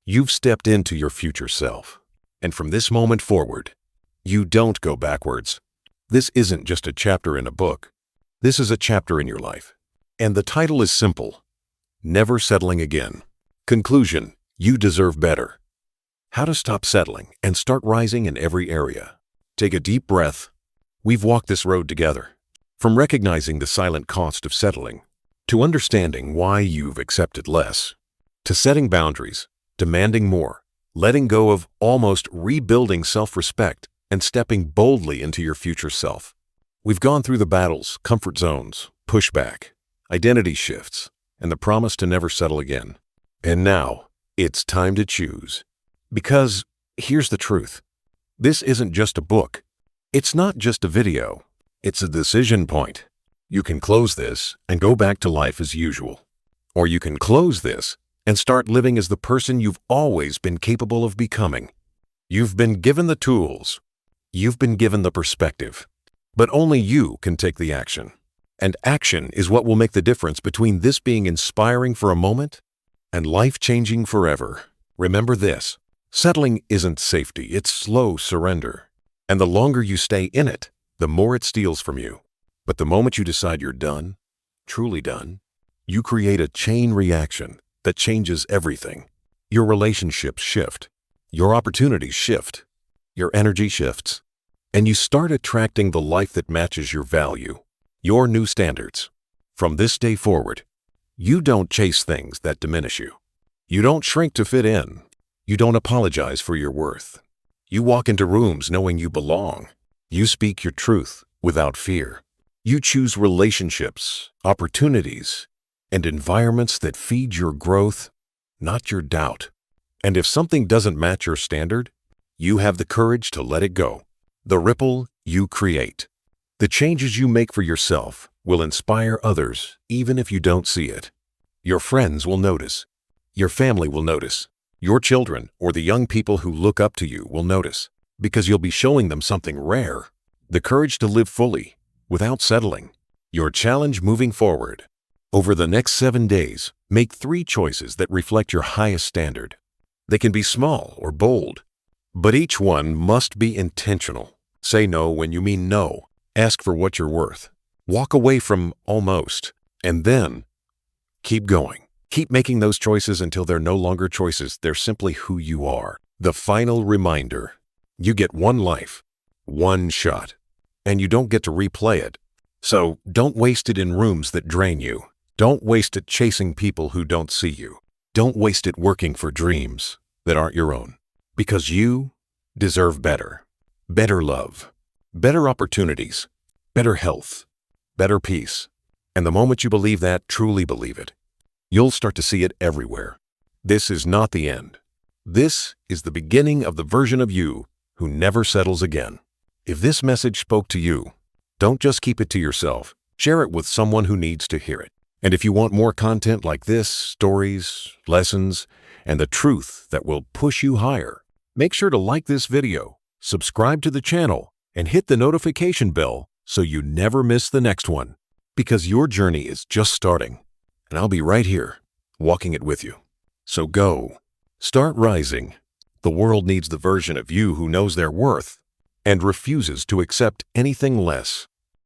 You've stepped into your future self. And from this moment forward, you don't go backwards. This isn't just a chapter in a book. This is a chapter in your life. And the title is simple. Never Settling Again. Conclusion. You deserve better. How to stop settling and start rising in every area. Take a deep breath. We've walked this road together. From recognizing the silent cost of settling, to understanding why you've accepted less, to setting boundaries, demanding more, letting go of almost rebuilding self-respect, and stepping boldly into your future self. We've gone through the battles, comfort zones, pushback, identity shifts, and the promise to never settle again. And now, it's time to choose. Because here's the truth. This isn't just a book. It's not just a video. It's a decision point. You can close this and go back to life as usual. Or you can close this and start living as the person you've always been capable of becoming. You've been given the tools. You've been given the perspective. But only you can take the action. And action is what will make the difference between this being inspiring for a moment and life-changing forever. Remember this. Settling isn't safety, it's slow surrender. And the longer you stay in it, the more it steals from you. But the moment you decide you're done, truly done, you create a chain reaction that changes everything. Your relationships shift. Your opportunities shift. Your energy shifts. And you start attracting the life that matches your value, your new standards. From this day forward, you don't chase things that diminish you. You don't shrink to fit in. You don't apologize for your worth. You walk into rooms knowing you belong. You speak your truth without fear. You choose relationships, opportunities, and environments that feed your growth, not your doubt. And if something doesn't match your standard, you have the courage to let it go. The ripple you create. The changes you make for yourself will inspire others even if you don't see it. Your friends will notice. Your family will notice. Your children or the young people who look up to you will notice, because you'll be showing them something rare, the courage to live fully, without settling. Your challenge moving forward. Over the next 7 days, make 3 choices that reflect your highest standard. They can be small or bold, but each one must be intentional. Say no when you mean no. Ask for what you're worth. Walk away from almost, and then keep going. Keep making those choices until they're no longer choices. They're simply who you are. The final reminder. You get one life, one shot, and you don't get to replay it. So don't waste it in rooms that drain you. Don't waste it chasing people who don't see you. Don't waste it working for dreams that aren't your own. Because you deserve better. Better love. Better opportunities. Better health. Better peace. And the moment you believe that, truly believe it, you'll start to see it everywhere. This is not the end. This is the beginning of the version of you who never settles again. If this message spoke to you, don't just keep it to yourself. Share it with someone who needs to hear it. And if you want more content like this, stories, lessons, and the truth that will push you higher, make sure to like this video, subscribe to the channel, and hit the notification bell so you never miss the next one. Because your journey is just starting, and I'll be right here, walking it with you. So go. Start rising. The world needs the version of you who knows their worth and refuses to accept anything less.